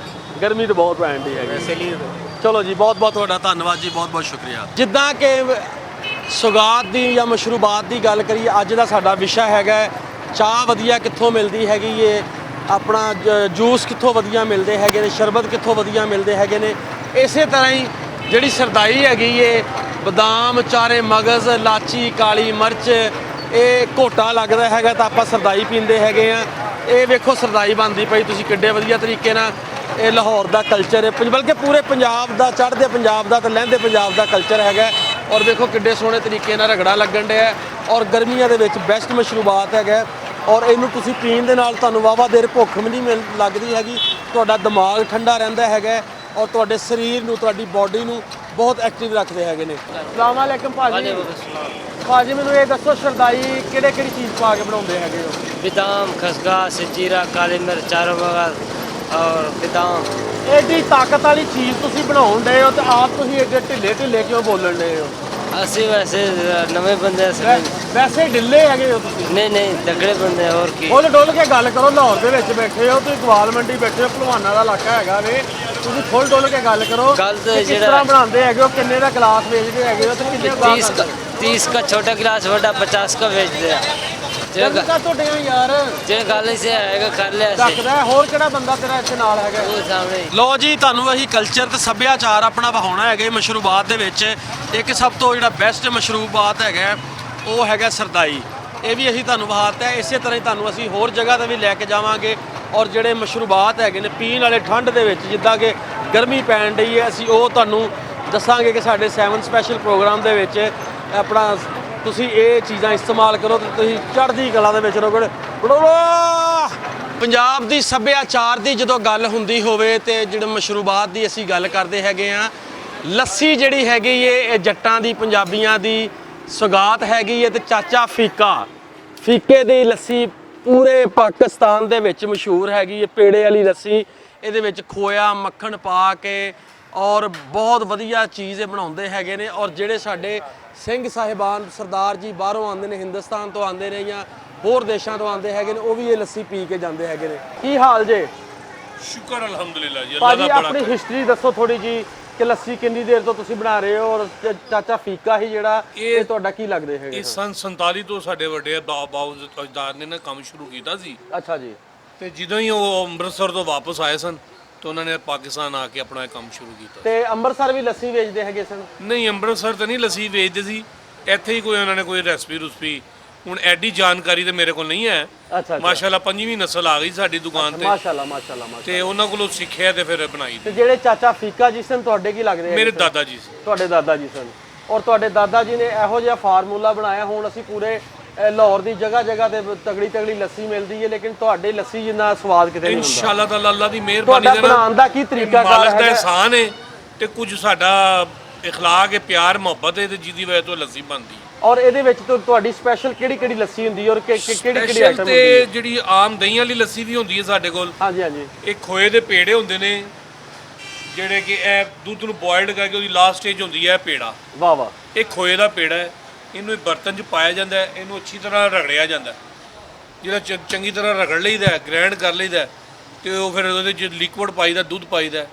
ਗਰਮੀ ਤਾਂ ਬਹੁਤ ਪੈਂਦੀ ਹੈਗੀ। वैसे लिए। ਚਲੋ ਜੀ, ਬਹੁਤ ਬਹੁਤ ਤੁਹਾਡਾ ਧੰਨਵਾਦ ਜੀ, ਬਹੁਤ ਬਹੁਤ ਸ਼ੁਕਰੀਆ। ਜਿੱਦਾਂ ਕਿ ਸੁਗਾਤ ਦੀ ਜਾਂ ਮਸ਼ਰੂਬਾਤ ਦੀ ਗੱਲ ਕਰੀਏ, ਅੱਜ ਦਾ ਸਾਡਾ ਵਿਸ਼ਾ ਹੈਗਾ ਚਾਹ ਵਧੀਆ ਕਿੱਥੋਂ ਮਿਲਦੀ ਹੈਗੀ ਏ, ਆਪਣਾ ਜੂਸ ਕਿੱਥੋਂ ਵਧੀਆ ਮਿਲਦੇ ਹੈਗੇ ਨੇ, ਸ਼ਰਬਤ ਕਿੱਥੋਂ ਵਧੀਆ ਮਿਲਦੇ ਹੈਗੇ ਨੇ। ਇਸੇ ਤਰ੍ਹਾਂ ਹੀ ਜਿਹੜੀ ਸਰਦਾਈ ਹੈਗੀ ਏ, ਬਦਾਮ, ਚਾਰੇ ਮਗਜ਼, ਲਾਚੀ, ਕਾਲੀ ਮਿਰਚ, ਇਹ ਘੋਟਾ ਲੱਗਦਾ ਹੈਗਾ ਤਾਂ ਆਪਾਂ ਸਰਦਾਈ ਪੀਂਦੇ ਹੈਗੇ ਆ। ਇਹ ਵੇਖੋ ਸਰਦਾਈ ਬਣਦੀ ਪਈ, ਤੁਸੀਂ ਕਿੱਡੇ ਵਧੀਆ ਤਰੀਕੇ ਨਾਲ। ਇਹ ਲਾਹੌਰ ਦਾ ਕਲਚਰ ਹੈ, ਬਲਕਿ ਪੂਰੇ ਪੰਜਾਬ ਦਾ, ਚੜ੍ਹਦੇ ਪੰਜਾਬ ਦਾ ਤੇ ਲਹਿੰਦੇ ਪੰਜਾਬ ਦਾ ਕਲਚਰ ਹੈਗਾ। ਔਰ ਵੇਖੋ ਕਿੱਡੇ ਸੋਹਣੇ ਤਰੀਕੇ ਨਾਲ ਰਗੜਾ ਲੱਗਣ ਡਿਆ ਔਰ ਗਰਮੀਆਂ ਦੇ ਵਿੱਚ ਬੈਸਟ ਮਸ਼ਰੂਬਾਤ ਹੈਗਾ। ਔਰ ਇਹਨੂੰ ਤੁਸੀਂ ਪੀਣ ਦੇ ਨਾਲ ਤੁਹਾਨੂੰ ਵਾਵਾ ਦੇਰ ਭੁੱਖ ਵੀ ਨਹੀਂ ਲੱਗਦੀ ਹੈਗੀ, ਤੁਹਾਡਾ ਦਿਮਾਗ ਠੰਡਾ ਰਹਿੰਦਾ ਹੈਗਾ ਔਰ ਤੁਹਾਡੇ ਸਰੀਰ ਨੂੰ, ਤੁਹਾਡੀ ਬਾਡੀ ਨੂੰ ਬਹੁਤ ਐਕਟਿਵ ਰੱਖਦੇ ਹੈਗੇ ਨੇ। ਅਸਲਾਮ ਵਾਲੇਕਮ ਭਾਜੀ। ਭਾਜੀ ਮੈਨੂੰ ਇਹ ਦੱਸੋ, ਸਰਦਾਈ ਕਿਹੜੀ ਚੀਜ਼ ਪਾ ਕੇ ਬਣਾਉਂਦੇ ਹੈਗੇ ਹੋ? बादाम, खसखस, जीरा, काली मिर्च, चारों मगज और बादाम। ਐਡੀ ਤਾਕਤ ਵਾਲੀ ਚੀਜ਼ ਤੁਸੀਂ ਬਣਾਉਣ ਡਏ ਹੋ ਤੇ ਆਪ ਤੁਸੀਂ ਐਡੇ ਢਿੱਲੇ ਕਿਉਂ ਬੋਲਣ ਡਏ ਹੋ? ਅਸੀਂ ਵੈਸੇ ਨਵੇਂ ਬੰਦੇ ਵੈਸੇ ਢਿੱਲੇ ਹੈਗੇ ਹੋ ਤੁਸੀਂ? ਨਹੀਂ ਤਗੜੇ ਬੰਦੇ ਹੋਰ ਕੀ। ਖੁੱਲ ਡੁੱਲ ਕੇ ਗੱਲ ਕਰੋ। ਲਾਹੌਰ ਦੇ ਵਿੱਚ ਬੈਠੇ ਹੋ ਤੁਸੀਂ, ਗਵਾਲ ਮੰਡੀ ਬੈਠੇ ਹੋ, ਭਲਵਾਨਾਂ ਦਾ ਇਲਾਕਾ ਹੈਗਾ ਵੇ। ਤੁਸੀਂ ਖੁੱਲ ਡੁੱਲ ਕੇ ਗੱਲ ਕਰੋ। ਕਿਸ ਤਰ੍ਹਾਂ ਬਣਾਉਂਦੇ ਹੈਗੇ ਹੋ, ਕਿੰਨੇ ਦਾ ਗਲਾਸ ਵੇਚਦੇ ਹੈਗੇ ਹੋ ਤੇ ਕਿੰਨੇ 30 का छोटा गिलास, बड़ा 50 का बेचते हैं। ਤੁਹਾਡੇ ਯਾਰ ਜੇ ਗੱਲ ਇਸੇ ਆਏਗਾ ਕਰ ਲਿਆ ਰੱਖਦਾ। ਹੋਰ ਕਿਹੜਾ ਬੰਦਾ ਤੇਰਾ ਇੱਥੇ ਨਾਲ ਹੈਗਾ? ਉਹ ਸਾਹਮਣੇ। ਲੋ ਜੀ, ਤੁਹਾਨੂੰ ਅਸੀਂ ਕਲਚਰ ਤੇ ਸੱਭਿਆਚਾਰ ਆਪਣਾ ਵਿਖਾਉਣਾ ਹੈਗਾ ਮਸ਼ਰੂਬਾਤ ਦੇ ਵਿੱਚ। ਇੱਕ ਸਭ ਤੋਂ ਜਿਹੜਾ ਬੈਸਟ ਮਸ਼ਰੂਬਾਤ ਹੈਗਾ ਉਹ ਹੈਗਾ ਸਰਦਾਈ। ਇਹ ਵੀ ਅਸੀਂ ਤੁਹਾਨੂੰ ਵਿਖਾਤਾ। ਇਸੇ ਤਰ੍ਹਾਂ ਹੀ ਤੁਹਾਨੂੰ ਅਸੀਂ ਹੋਰ ਜਗ੍ਹਾ ਤੇ ਵੀ ਲੈ ਕੇ ਜਾਵਾਂਗੇ ਔਰ ਜਿਹੜੇ ਮਸ਼ਰੂਬਾਤ ਹੈਗੇ ਨੇ ਪੀਣ ਵਾਲੇ ਠੰਡ ਦੇ ਵਿੱਚ, ਜਿੱਦਾਂ ਕਿ ਗਰਮੀ ਪੈਣ ਡਈ ਹੈ, ਅਸੀਂ ਉਹ ਤੁਹਾਨੂੰ ਦੱਸਾਂਗੇ ਕਿ ਸਾਡੇ 7 ਸਪੈਸ਼ਲ ਪ੍ਰੋਗਰਾਮ ਦੇ ਵਿੱਚ ਆਪਣਾ ਤੁਸੀਂ ਇਹ ਚੀਜ਼ਾਂ ਇਸਤੇਮਾਲ ਕਰੋ ਤੇ ਤੁਸੀਂ ਚੜ੍ਹਦੀ ਕਲਾ ਦੇ ਵਿੱਚ ਰਹੋਗੇ। ਪੰਜਾਬ ਦੀ ਸੱਭਿਆਚਾਰ ਦੀ ਜਦੋਂ ਗੱਲ ਹੁੰਦੀ ਹੋਵੇ ਤੇ ਜਿਹੜੇ ਮਸ਼ਰੂਬਾਤ ਦੀ ਅਸੀਂ ਗੱਲ ਕਰਦੇ ਹੈਗੇ ਆ, ਲੱਸੀ ਜਿਹੜੀ ਹੈਗੀ ਇਹ ਜੱਟਾਂ ਦੀ ਪੰਜਾਬੀਆਂ ਦੀ ਸੁਗਾਤ ਹੈਗੀ ਹੈ। ਤੇ ਚਾਚਾ ਫੀਕੇ ਦੀ ਲੱਸੀ ਪੂਰੇ ਪਾਕਿਸਤਾਨ ਦੇ ਵਿੱਚ ਮਸ਼ਹੂਰ ਹੈਗੀ ਹੈ। ਪੇੜੇ ਵਾਲੀ ਲੱਸੀ, ਇਹਦੇ ਵਿੱਚ ਖੋਇਆ ਮੱਖਣ ਪਾ ਕੇ ਔਰ ਬਹੁਤ ਵਧੀਆ ਚੀਜ਼ ਇਹ ਬਣਾਉਂਦੇ ਹੈਗੇ ਨੇ। ਔਰ ਜਿਹੜੇ ਸਾਡੇ ਸਿੰਘ ਸਾਹਿਬਾਨ ਸਰਦਾਰ ਜੀ ਬਾਹਰੋਂ ਆਉਂਦੇ ਨੇ, ਹਿੰਦੁਸਤਾਨ ਤੋਂ ਆਉਂਦੇ ਨੇ ਜਾਂ ਹੋਰ ਦੇਸ਼ਾਂ ਤੋਂ ਆਉਂਦੇ ਹੈਗੇ ਨੇ, ਉਹ ਵੀ ਇਹ ਲੱਸੀ ਪੀ ਕੇ ਜਾਂਦੇ ਹੈਗੇ ਨੇ। ਕੀ ਹਾਲ ਜੇ? ਸ਼ੁਕਰ ਅਲਹਮਦੁਲਿਲਾ ਜੀ, ਅੱਲਾਹ ਭਾਜੀ ਦਾ ਬੜਾ ਆਪਣੀ ਹਿਸਟਰੀ ਦੱਸੋ ਥੋੜੀ ਜੀ ਕਿ ਲੱਸੀ ਕਿੰਨੀ ਦੇਰ ਤੋਂ ਤੁਸੀਂ ਬਣਾ ਰਹੇ ਹੋ, ਔਰ ਚਾਚਾ ਫੀਕਾ ਹੀ ਜਿਹੜਾ ਇਹ ਤੁਹਾਡਾ ਕੀ ਲੱਗਦੇ ਹੈਗੇ? ਇਹ ਸੰਨ 47 ਤੋਂ ਸਾਡੇ ਵੱਡੇ ਬਾਬੂ ਅਜਦਾਦ ਨੇ ਨਾ ਕੰਮ ਸ਼ੁਰੂ ਕੀਤਾ ਸੀ। ਅੱਛਾ ਜੀ। ਤੇ ਜਦੋਂ ਹੀ ਉਹ ਅੰਮ੍ਰਿਤਸਰ ਤੋਂ ਵਾਪਸ ਆਏ ਸਨ ਤਾਂ ਉਹਨਾਂ ਨੇ ਪਾਕਿਸਤਾਨ ਆ ਕੇ ਆਪਣਾ ਇਹ ਕੰਮ ਸ਼ੁਰੂ ਕੀਤਾ। ਤੇ ਅੰਮ੍ਰਿਤਸਰ ਵੀ ਲੱਸੀ ਵੇਚਦੇ ਹੈਗੇ ਸਨ? ਨਹੀਂ, ਅੰਮ੍ਰਿਤਸਰ ਤਾਂ ਨਹੀਂ ਲੱਸੀ ਵੇਚਦੇ ਸੀ, ਇੱਥੇ ਹੀ ਕੋਈ ਉਹਨਾਂ ਨੇ ਕੋਈ ਰੈਸਪੀ ਹੁਣ ਐਡੀ ਜਾਣਕਾਰੀ ਤੇ ਮੇਰੇ ਕੋਲ ਨਹੀਂ ਹੈ। ਅੱਛਾ ਮਾਸ਼ਾਅੱਲਾ 5ਵੀਂ ਨਸਲ ਆ ਗਈ ਸਾਡੀ ਦੁਕਾਨ ਤੇ। ਮਾਸ਼ਾਅੱਲਾ ਤੇ ਉਹਨਾਂ ਕੋਲੋਂ ਸਿੱਖਿਆ ਤੇ ਫਿਰ ਬਣਾਈ। ਤੇ ਜਿਹੜੇ ਚਾਚਾ ਫੀਕਾ ਜੀ ਸਨ ਤੁਹਾਡੇ ਕੀ ਲੱਗਦੇ? ਮੇਰੇ ਦਾਦਾ ਜੀ ਸੀ। ਤੁਹਾਡੇ ਦਾਦਾ ਜੀ ਸਨ। ਔਰ ਤੁਹਾਡੇ ਦਾਦਾ ਜੀ ਨੇ ਇਹੋ ਜਿਹਾ ਫਾਰਮੂਲਾ ਬਣਾਇਆ, ਹੁਣ ਅਸੀਂ ਪੂਰੇ ਲਾਹੌਰ ਦੀ ਜਗ੍ਹਾ ਤੇ ਤਗੜੀ ਲੱਸੀ ਮਿਲਦੀ ਹੈ, ਲੇਕਿਨ ਤੁਹਾਡੇ ਲੱਸੀ ਜਿੰਨਾ ਸਵਾਦ ਕਿਤੇ ਨਹੀਂ ਹੁੰਦਾ। ਇਨਸ਼ਾਅੱਲਾ ਤਾਲਾ ਅੱਲਾ ਦੀ ਮਿਹਰਬਾਨੀ ਤੁਹਾਡਾ ਬਣਾਉਣ ਦਾ ਕੀ ਤਰੀਕਾ ਮਾਲਕ ਦਾ ਇਹਸਾਨ ਹੈ ਤੇ ਕੁਝ ਸਾਡਾ ਇਖਲਾਕ ਹੈ, ਪਿਆਰ ਮੁਹੱਬਤ ਹੈ ਤੇ ਜਿਹਦੀ ਵਜ੍ਹਾ ਤੋਂ ਲੱਸੀ ਬਣਦੀ ਹੈ। ਔਰ ਇਹਦੇ ਵਿੱਚ ਤੁਹਾਡੀ ਸਪੈਸ਼ਲ ਕਿਹੜੀ ਲੱਸੀ ਹੁੰਦੀ ਹੈ ਔਰ ਕਿਹੜੀ ਆਈਟਮ ਹੁੰਦੀ ਤੇ ਹੈ? ਜਿਹੜੀ ਆਮ ਦਹੀਂ ਵਾਲੀ ਲੱਸੀ ਵੀ ਹੁੰਦੀ ਹੈ ਸਾਡੇ ਕੋਲ। ਹਾਂਜੀ। ਇਹ ਖੋਏ ਦੇ ਪੇੜੇ ਹੁੰਦੇ ਨੇ ਜਿਹੜੇ ਕਿ ਇਹ ਦੁੱਧ ਨੂੰ ਬੋਇਲਡ ਕਰਕੇ ਉਹਦੀ ਲਾਸਟ ਸਟੇਜ ਹੁੰਦੀ ਹੈ ਪੇੜਾ। ਵਾਹ। ਇਹ ਖੋਏ ਦਾ ਪੇੜਾ ਹੈ, ਇਹਨੂੰ ਬਰਤਨ 'ਚ ਪਾਇਆ ਜਾਂਦਾ ਹੈ, ਇਹਨੂੰ ਅੱਛੀ ਤਰ੍ਹਾਂ ਰਗੜਿਆ ਜਾਂਦਾ, ਜਿਹੜਾ ਚੰਗੀ ਤਰ੍ਹਾਂ ਰਗੜ ਲਈਦਾ, ਗ੍ਰਾਈਂਡ ਕਰ ਲਈਦਾ ਤੇ ਉਹ ਫਿਰ ਉਹਦੇ 'ਚ ਲਿਕੁਇਡ ਪਾਈਦਾ, ਦੁੱਧ ਪਾਈਦਾ।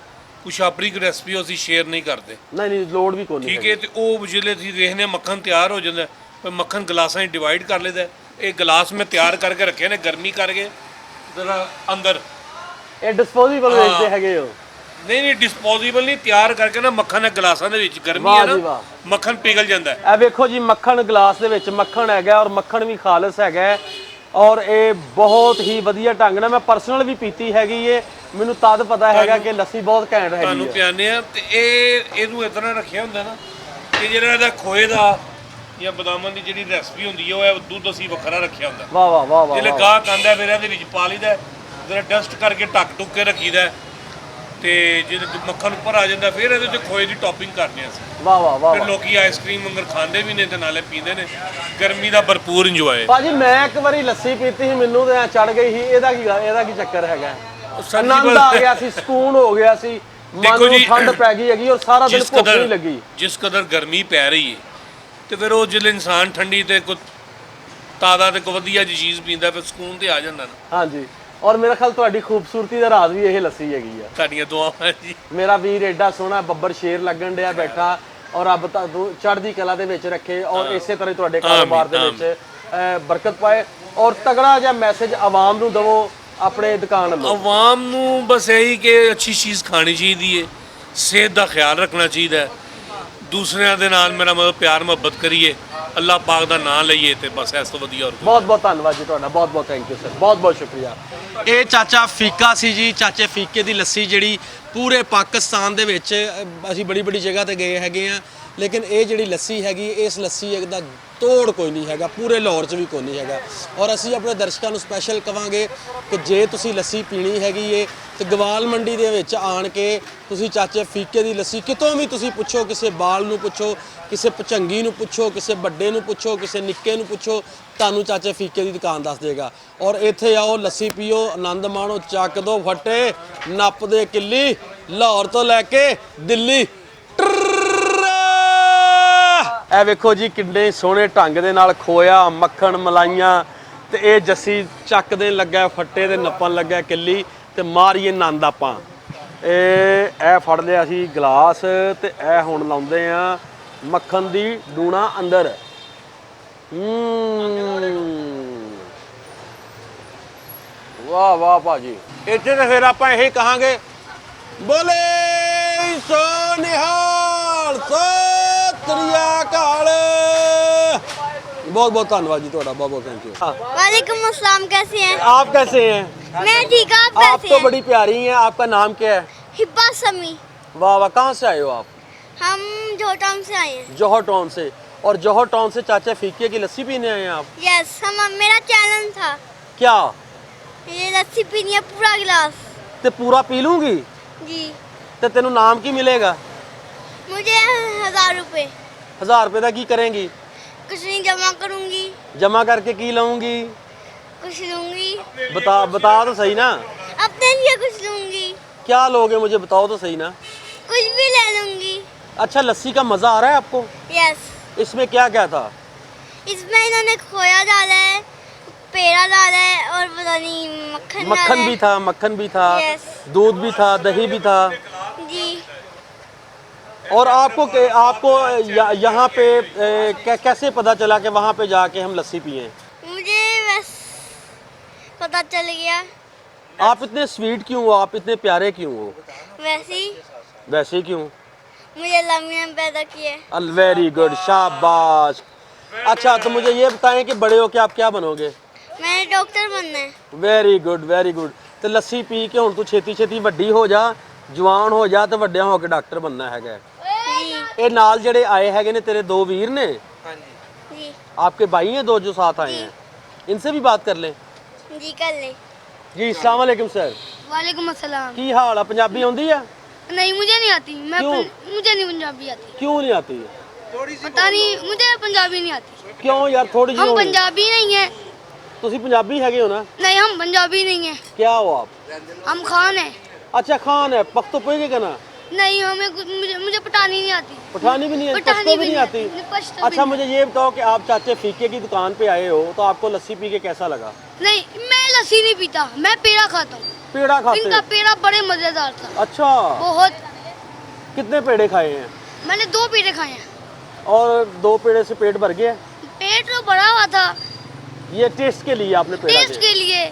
ਕੁਛ ਆਪਣੀ ਰੈਸਪੀ ਅਸੀਂ ਸ਼ੇਅਰ ਨਹੀਂ ਕਰਦੇ। ਨਹੀਂ ਲੋੜ ਵੀ ਕੋਈ ਨਹੀਂ। ਠੀਕ ਹੈ। ਤੇ ਉਹ ਜਿਹੜੇ ਅਸੀਂ ਦੇਖਦੇ ਹਾਂ ਮੱਖਣ ਤਿਆਰ ਹੋ ਜਾਂਦਾ, ਫਿਰ ਮੱਖਣ ਗਲਾਸਾਂ 'ਚ ਡਿਵਾਈਡ ਕਰ ਲਈਦਾ। ਇਹ ਗਲਾਸ ਮੈਂ ਤਿਆਰ ਕਰਕੇ ਰੱਖੇ ਨੇ ਗਰਮੀ ਕਰਕੇ ਜ਼ਰਾ ਅੰਦਰ। ਇਹ ਡਿਸਪੋਜ਼ੇਬਲ ਵੇਚਦੇ ਹੈਗੇ ਹੋ? ਨਹੀਂ ਡਿਸਪੋਜ਼ੇਬਲ ਨਹੀਂ, ਤਿਆਰ ਕਰਕੇ ਨਾ ਮੱਖਣ ਹੈ ਗਲਾਸਾਂ ਦੇ ਵਿੱਚ। ਗਰਮੀ ਹੈ ਨਾ, ਮੱਖਣ ਪਿਘਲ ਜਾਂਦਾ ਹੈ। ਇਹ ਵੇਖੋ ਜੀ, ਮੱਖਣ ਗਲਾਸ ਦੇ ਵਿੱਚ ਮੱਖਣ ਹੈਗਾ ਔਰ ਮੱਖਣ ਵੀ ਖਾਲਸ ਹੈਗਾ ਔਰ ਇਹ ਬਹੁਤ ਹੀ ਵਧੀਆ ਢੰਗ ਨਾਲ ਮੈਂ ਪਰਸਨਲ ਵੀ ਪੀਤੀ ਹੈਗੀ ਏ। ਮੈਨੂੰ ਤਦ ਪਤਾ ਹੈਗਾ ਕਿ ਲੱਸੀ ਬਹੁਤ ਘੈਂਟ ਹੈਗੀ ਹੈ। ਤੁਹਾਨੂੰ ਪਿਆਨੇ ਆ ਤੇ ਇਹਨੂੰ ਇਸ ਤਰ੍ਹਾਂ ਰੱਖਿਆ ਹੁੰਦਾ ਨਾ ਕਿ ਜਿਹੜਾ ਇਹਦਾ ਖੋਏ ਦਾ ਜਾਂ ਬਦਾਮਾਂ ਦੀ ਜਿਹੜੀ ਰੈਸਪੀ ਹੁੰਦੀ ਹੈ ਉਹ ਦੁੱਧ ਅਸੀਂ ਵੱਖਰਾ ਰੱਖਿਆ ਹੁੰਦਾ। ਵਾਹ। ਜਿਹੜੇ ਗਾਹਕ ਆਂਦਾ ਫਿਰ ਇਹਦੇ ਵਿੱਚ ਪਾ ਲਈਦਾ, ਜਿਹੜਾ ਡਸਟ ਕਰਕੇ ਢੱਕ ਕੇ ਰੱਖੀਦਾ ਤੇ ਜਦੋਂ ਮੱਖਣ ਉੱਪਰ ਆ ਜਾਂਦਾ ਫਿਰ ਇਹਦੇ 'ਚ ਖੋਏ ਦੀ ਟੌਪਿੰਗ ਕਰਦੇ ਹਾਂ ਅਸੀਂ। ਵਾਹ। ਫਿਰ ਲੋਕੀ ਆਈਸਕ੍ਰੀਮ ਵਾਂਗਰ ਖਾਂਦੇ ਵੀ ਨੇ ਤੇ ਨਾਲੇ ਪੀਂਦੇ ਨੇ। ਗਰਮੀ ਦਾ ਭਰਪੂਰ ਇੰਜੋਏ। ਭਾਜੀ ਮੈਂ ਇੱਕ ਵਾਰੀ ਲੱਸੀ ਪੀਤੀ ਸੀ, ਮੈਨੂੰ ਤੇ ਚੜ ਗਈ ਸੀ। ਇਹਦਾ ਕੀ ਚੱਕਰ ਹੈਗਾ? ਆਨੰਦ ਆ ਗਿਆ ਸੀ, ਸਕੂਨ ਹੋ ਗਿਆ ਸੀ, ਮਨ ਨੂੰ ਠੰਡ ਪੈ ਗਈ ਹੈਗੀ ਔਰ ਸਾਰਾ ਦਿਨ ਭੁੱਖ ਨਹੀਂ ਲੱਗੀ। ਜਿਸ ਕਦਰ ਗਰਮੀ ਪੈ ਰਹੀ ਹੈ ਤੇ ਫਿਰ ਉਹ ਜਿਹੜੇ ਇਨਸਾਨ ਠੰਡੀ ਤੇ ਕੋਈ ਤਾਜ਼ਾ ਤੇ ਕੋਈ ਵਧੀਆ ਜਿਹੀ ਚੀਜ਼ ਪੀਂਦਾ ਫਿਰ ਸਕੂਨ ਤੇ ਆ ਜਾਂਦਾ ਨਾ। ਹਾਂਜੀ। ਔਰ ਮੇਰਾ ਖਿਆਲ ਤੁਹਾਡੀ ਖੂਬਸੂਰਤੀ ਦਾ ਰਾਜ਼ ਵੀ ਇਹ ਲੱਸੀ ਹੈਗੀ ਆ। ਤੁਹਾਡੀਆਂ ਦੁਆਵਾਂ ਜੀ। ਮੇਰਾ ਵੀਰ ਐਡਾ ਸੋਹਣਾ ਬੱਬਰ ਸ਼ੇਰ ਲੱਗਣ ਡਿਆ ਬੈਠਾ ਔਰ ਰੱਬ ਤੁਹਾਨੂੰ ਚੜ੍ਹਦੀ ਕਲਾ ਦੇ ਵਿੱਚ ਰੱਖੇ ਔਰ ਇਸੇ ਤਰ੍ਹਾਂ ਤੁਹਾਡੇ ਕਾਰੋਬਾਰ ਦੇ ਵਿੱਚ ਬਰਕਤ ਪਾਏ ਔਰ ਤਗੜਾ ਜਿਹਾ ਮੈਸੇਜ ਆਵਾਮ ਨੂੰ ਦਵੋ ਆਪਣੇ ਦੁਕਾਨ ਵੱਲੋਂ। ਆਵਾਮ ਨੂੰ ਬਸ ਇਹੀ ਕਿ ਅੱਛੀ ਚੀਜ਼ ਖਾਣੀ ਚਾਹੀਦੀ ਹੈ, ਸਿਹਤ ਦਾ ਖਿਆਲ ਰੱਖਣਾ ਚਾਹੀਦਾ ਹੈ, ਦੂਸਰਿਆਂ ਦੇ ਨਾਲ ਮੇਰਾ ਮਤਲਬ ਪਿਆਰ ਮੁਹੱਬਤ ਕਰੀਏ, ਅੱਲਾਹ ਪਾਕ ਦਾ ਨਾਮ ਲਈਏ ਤੇ ਬਸ ਇਸ ਤੋਂ ਵਧੀਆ ਹੋਰ ਬਹੁਤ ਧੰਨਵਾਦ ਜੀ ਤੁਹਾਡਾ। ਬਹੁਤ ਥੈਂਕ ਯੂ ਸਰ, ਬਹੁਤ ਸ਼ੁਕਰੀਆ। ਇਹ ਚਾਚਾ ਫੀਕਾ ਸੀ ਜੀ। ਚਾਚੇ ਫੀਕੇ ਦੀ ਲੱਸੀ ਜਿਹੜੀ ਪੂਰੇ ਪਾਕਿਸਤਾਨ ਦੇ ਵਿੱਚ ਅਸੀਂ ਬੜੀ ਜਗ੍ਹਾ ਤੇ ਗਏ ਹੈਗੇ ਆ, ਲੇਕਿਨ ਇਹ ਜਿਹੜੀ ਲੱਸੀ ਹੈਗੀ ਇਸ ਲੱਸੀ ਦਾ ਤੋੜ ਕੋਈ ਨਹੀਂ ਹੈਗਾ, ਪੂਰੇ ਲਾਹੌਰ 'ਚ ਵੀ ਕੋਈ ਨਹੀਂ ਹੈਗਾ। ਔਰ ਅਸੀਂ ਆਪਣੇ ਦਰਸ਼ਕਾਂ ਨੂੰ ਸਪੈਸ਼ਲ ਕਵਾਂਗੇ ਕਿ ਜੇ ਤੁਸੀਂ ਲੱਸੀ ਪੀਣੀ ਹੈਗੀ ਏ ਤੇ ਗਵਾਲ ਮੰਡੀ ਦੇ ਵਿੱਚ ਆਣ ਕੇ ਤੁਸੀਂ ਚਾਚੇ ਫੀਕੇ ਦੀ ਲੱਸੀ ਕਿਤੋਂ ਵੀ ਤੁਸੀਂ ਪੁੱਛੋ, ਕਿਸੇ ਬਾਲ ਨੂੰ ਪੁੱਛੋ, ਕਿਸੇ ਭਚੰਗੀ ਨੂੰ ਪੁੱਛੋ, ਕਿਸੇ ਵੱਡੇ ਨੂੰ ਪੁੱਛੋ, ਕਿਸੇ ਨਿੱਕੇ ਨੂੰ ਪੁੱਛੋ, ਤੁਹਾਨੂੰ ਚਾਚੇ ਫੀਕੇ ਦੀ ਦੁਕਾਨ ਦੱਸ ਦੇਗਾ। ਔਰ ਇੱਥੇ ਆਓ, ਲੱਸੀ ਪੀਓ, ਆਨੰਦ ਮਾਣੋ, ਚੱਕ ਦੋ ਫੱਟੇ, ਨੱਪ ਦੇ ਕਿੱਲੀ, ਲਾਹੌਰ ਤੋਂ ਲੈ ਕੇ ਦਿੱਲੀ। ਇਹ ਵੇਖੋ ਜੀ ਕਿੰਨੇ ਸੋਹਣੇ ਢੰਗ ਦੇ ਨਾਲ ਖੋਇਆ ਮੱਖਣ ਮਲਾਈਆਂ ਤੇ ਇਹ ਜੱਸੀ ਚੱਕ ਦੇਣ ਲੱਗਾ ਫੱਟੇ ਤੇ ਨੱਪਣ ਲੱਗਾ ਕਿੱਲੀ ਤੇ ਮਾਰੀਏ ਆਨੰਦ ਆਪਾਂ। ਇਹ ਫੜ ਲਿਆ ਸੀ ਗਲਾਸ ਤੇ ਇਹ ਹੁਣ ਲਾਉਂਦੇ ਆ ਮੱਖਣ ਦੀ ਡੂਣਾ ਅੰਦਰ। ਵਾਹ ਭਾਜੀ। ਇੱਥੇ ਤੇ ਫਿਰ ਆਪਾਂ ਇਹੀ ਕਹਾਂਗੇ, ਬੋਲੇ ਸੋ ਨਿਹਾਲ ਸਤਿ ਸ੍ਰੀ ਅਕਾਲ। बहुत धन्यवाद जी ਤੁਹਾਡਾ, बहुत थैंक यू। वालेकुम अस्सलाम, कैसे हैं आप? कैसे हैं? मैं ठीक, आप कैसे आप तो हैं? बड़ी प्यारी हैं। आपका नाम क्या है? हिब्बा समी। वाह वाह, कहाँ से आए हो आप? हम जोटाउन से आए हैं। जौहर टाउन से। और जौहर टाउन से चाचा फीके की लस्सी पीने आए हैं आप? यस, हम मेरा चैलेंज था क्या? ये लस्सी पीनी है पूरा गिलास। ते पूरा पी लूंगी? जी। ते तेनू नाम की मिलेगा? मुझे 1000 रुपए। 1000 रुपए का की करेंगी? कुछ नहीं, जमा करूंगी। जमा करके की लाऊंगी? कुछ लूंगी। बता तो सही ना। अपने लिए कुछ लूंगी। क्या लोगे मुझे बताओ तो सही ना। कुछ भी ले लूंगी। अच्छा, लस्सी का मजा आ रहा है आपको? यस। इसमें क्या क्या था? इसमें इन्होंने खोया डाला है, पेड़ा डाला है और पता नहीं मक्खन मक्खन भी था, मक्खन भी था, दूध भी था, दही भी था जी। और आपको यहाँ पे कैसे पता चला कि वहाँ पे जाके हम लस्सी पिए? मुझे बस पता चल गया। आप इतने स्वीट क्यों हो? आप इतने प्यारे क्यों हो? वैसे ही क्यों? मुझे अल्लाह ने पैदा किया। वेरी गुड, शाबाश। अच्छा, तो मुझे ये बताएं कि बड़े हो के आप क्या बनोगे? मैंने डॉक्टर बनना है। Very good, very good. तो लस्सी पी के हुण तू छेती छेती वड्डी हो जा, जवान हो जा, तो वड्डिया हो के डॉक्टर बनना है। ये नाल जड़े आए हैं ने तेरे दो वीर ने? जी। आपके भाई हैं दो जो साथ आए हैं? इनसे भी बात कर लें। जी कर ले। जी, अस्सलाम वालेकुम सर। वालेकुम अस्सलाम। की हाल है? पंजाबी आउंदी है? नहीं, मुझे नहीं आती। मुझे नहीं पंजाबी आती। क्यों नहीं आती? पता नहीं, मुझे पंजाबी नहीं आती। क्यों यार? थोड़ी जी हम पंजाबी नहीं है। तुसी पंजाबी हैगे हो ना? नहीं, हम पंजाबी नहीं है। क्या हो आप? हम खान है। अच्छा, खान है। पख्तो पेगे ना? नहीं, मुझे पठानी नहीं आती। पठानी भी नहीं आती? पश्तो भी नहीं आती? अच्छा, मुझे ये बताओ कि आप चाचे फीके की दुकान पे आए हो, तो आपको लस्सी पी के कैसा लगा? नहीं, मैं लस्सी नहीं पीता, मैं पेड़ा खाता हूँ। पेड़ा खाते? इनका पेड़ा बड़े मजेदार था। अच्छा, बहुत। कितने पेड़े खाए हैं? मैंने 2 पेड़े खाए हैं। और 2 पेड़े से पेट भर गया? पेट तो बड़ा हुआ था। ये टेस्ट के लिए आपने पेड़ा? टेस्ट के लिए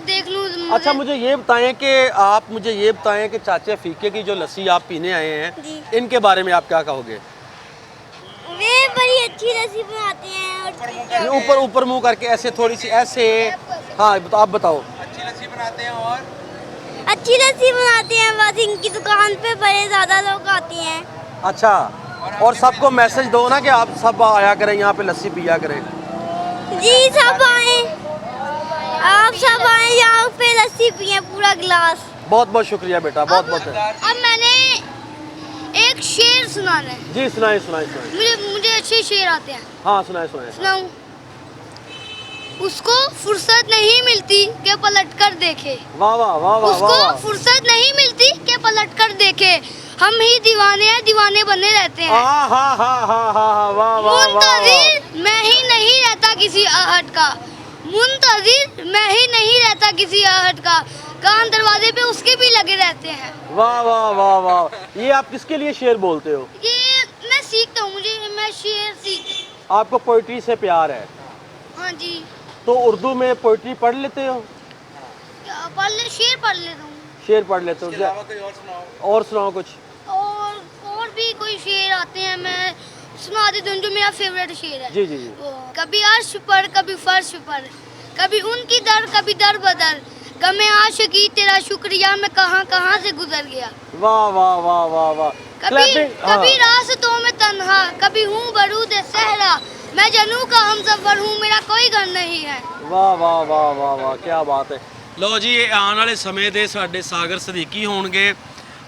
देख लूं। अच्छा, मुझे ये बताएं कि चाचा फीके की जो लस्सी आप पीने आए हैं, इनके बारे में आप क्या कहोगे? वे बड़ी अच्छी लस्सी बनाते हैं। और ऊपर मुंह करके ऐसे थोड़ी सी ऐसे। हाँ, आप बताओ। अच्छी लस्सी बनाते हैं। बस इनकी दुकान पे बड़े ज्यादा लोग आते हैं। अच्छा, और सबको मैसेज दो ना कि आप सब आया करें यहाँ पे, लस्सी पिया करें। जी, सब आए, आप सब आए यहाँ पे, लस्सी पिए पूरा गिलास। बहुत बहुत शुक्रिया बेटा, बहुत बहुत। अब मैंने एक शेर सुनाना है। जी, सुनाए। मुझे अच्छे शेर आते हैं। हाँ, सुनाए। सुनाऊं? उसको फुर्सत नहीं मिलती कि पलट कर देखे। वाह वाह वाह वाह। उसको फुर्सत नहीं मिलती कि पलट कर देखे। हम ही दीवाने हैं, दीवाने बने रहते हैं। मुंतज़िर मैं ही नहीं रहता किसी आहट का। मुंतज़िर मैं ही नहीं रहता किसी आहट का। कान दरवाजे पे उसके भी लगे रहते हैं। वाह वाह वाह वाह। ये आप किसके लिए शेर बोलते हो? ये मैं सीखता हूँ, मैं शेर सीख। आपको पोइट्री से प्यार है? हाँ जी। तो उर्दू में पोइट्री पढ़ लेते हो? शेर पढ़ लेता हूँ। शेर पढ़ लेते हो? और सुनाओ कुछ। और भी कोई शेर आते हैं, मैं सुना देती हूँ जो मेरा फेवरेट शेर है। जी। कभी अर्श पर, कभी फर्श पर, कभी उनकी दर, कभी दर बदर, गमे आशिकी तेरा शुक्रिया मैं कहाँ से गुजर गया। वाह वाह वाह वाह वाह। कभी रास्तों में तन्हा, कभी हूँ बरूद सहरा, मैं जनू का हमसफर हूँ, मेरा कोई घर नहीं है। वाह वाह वाह वाह वाह, क्या बात है। लो जी, ये आने वाले समय ਦੇ ਸਾਡੇ ਸਾਗਰ ਸਦੀਕੀ ਹੋਣਗੇ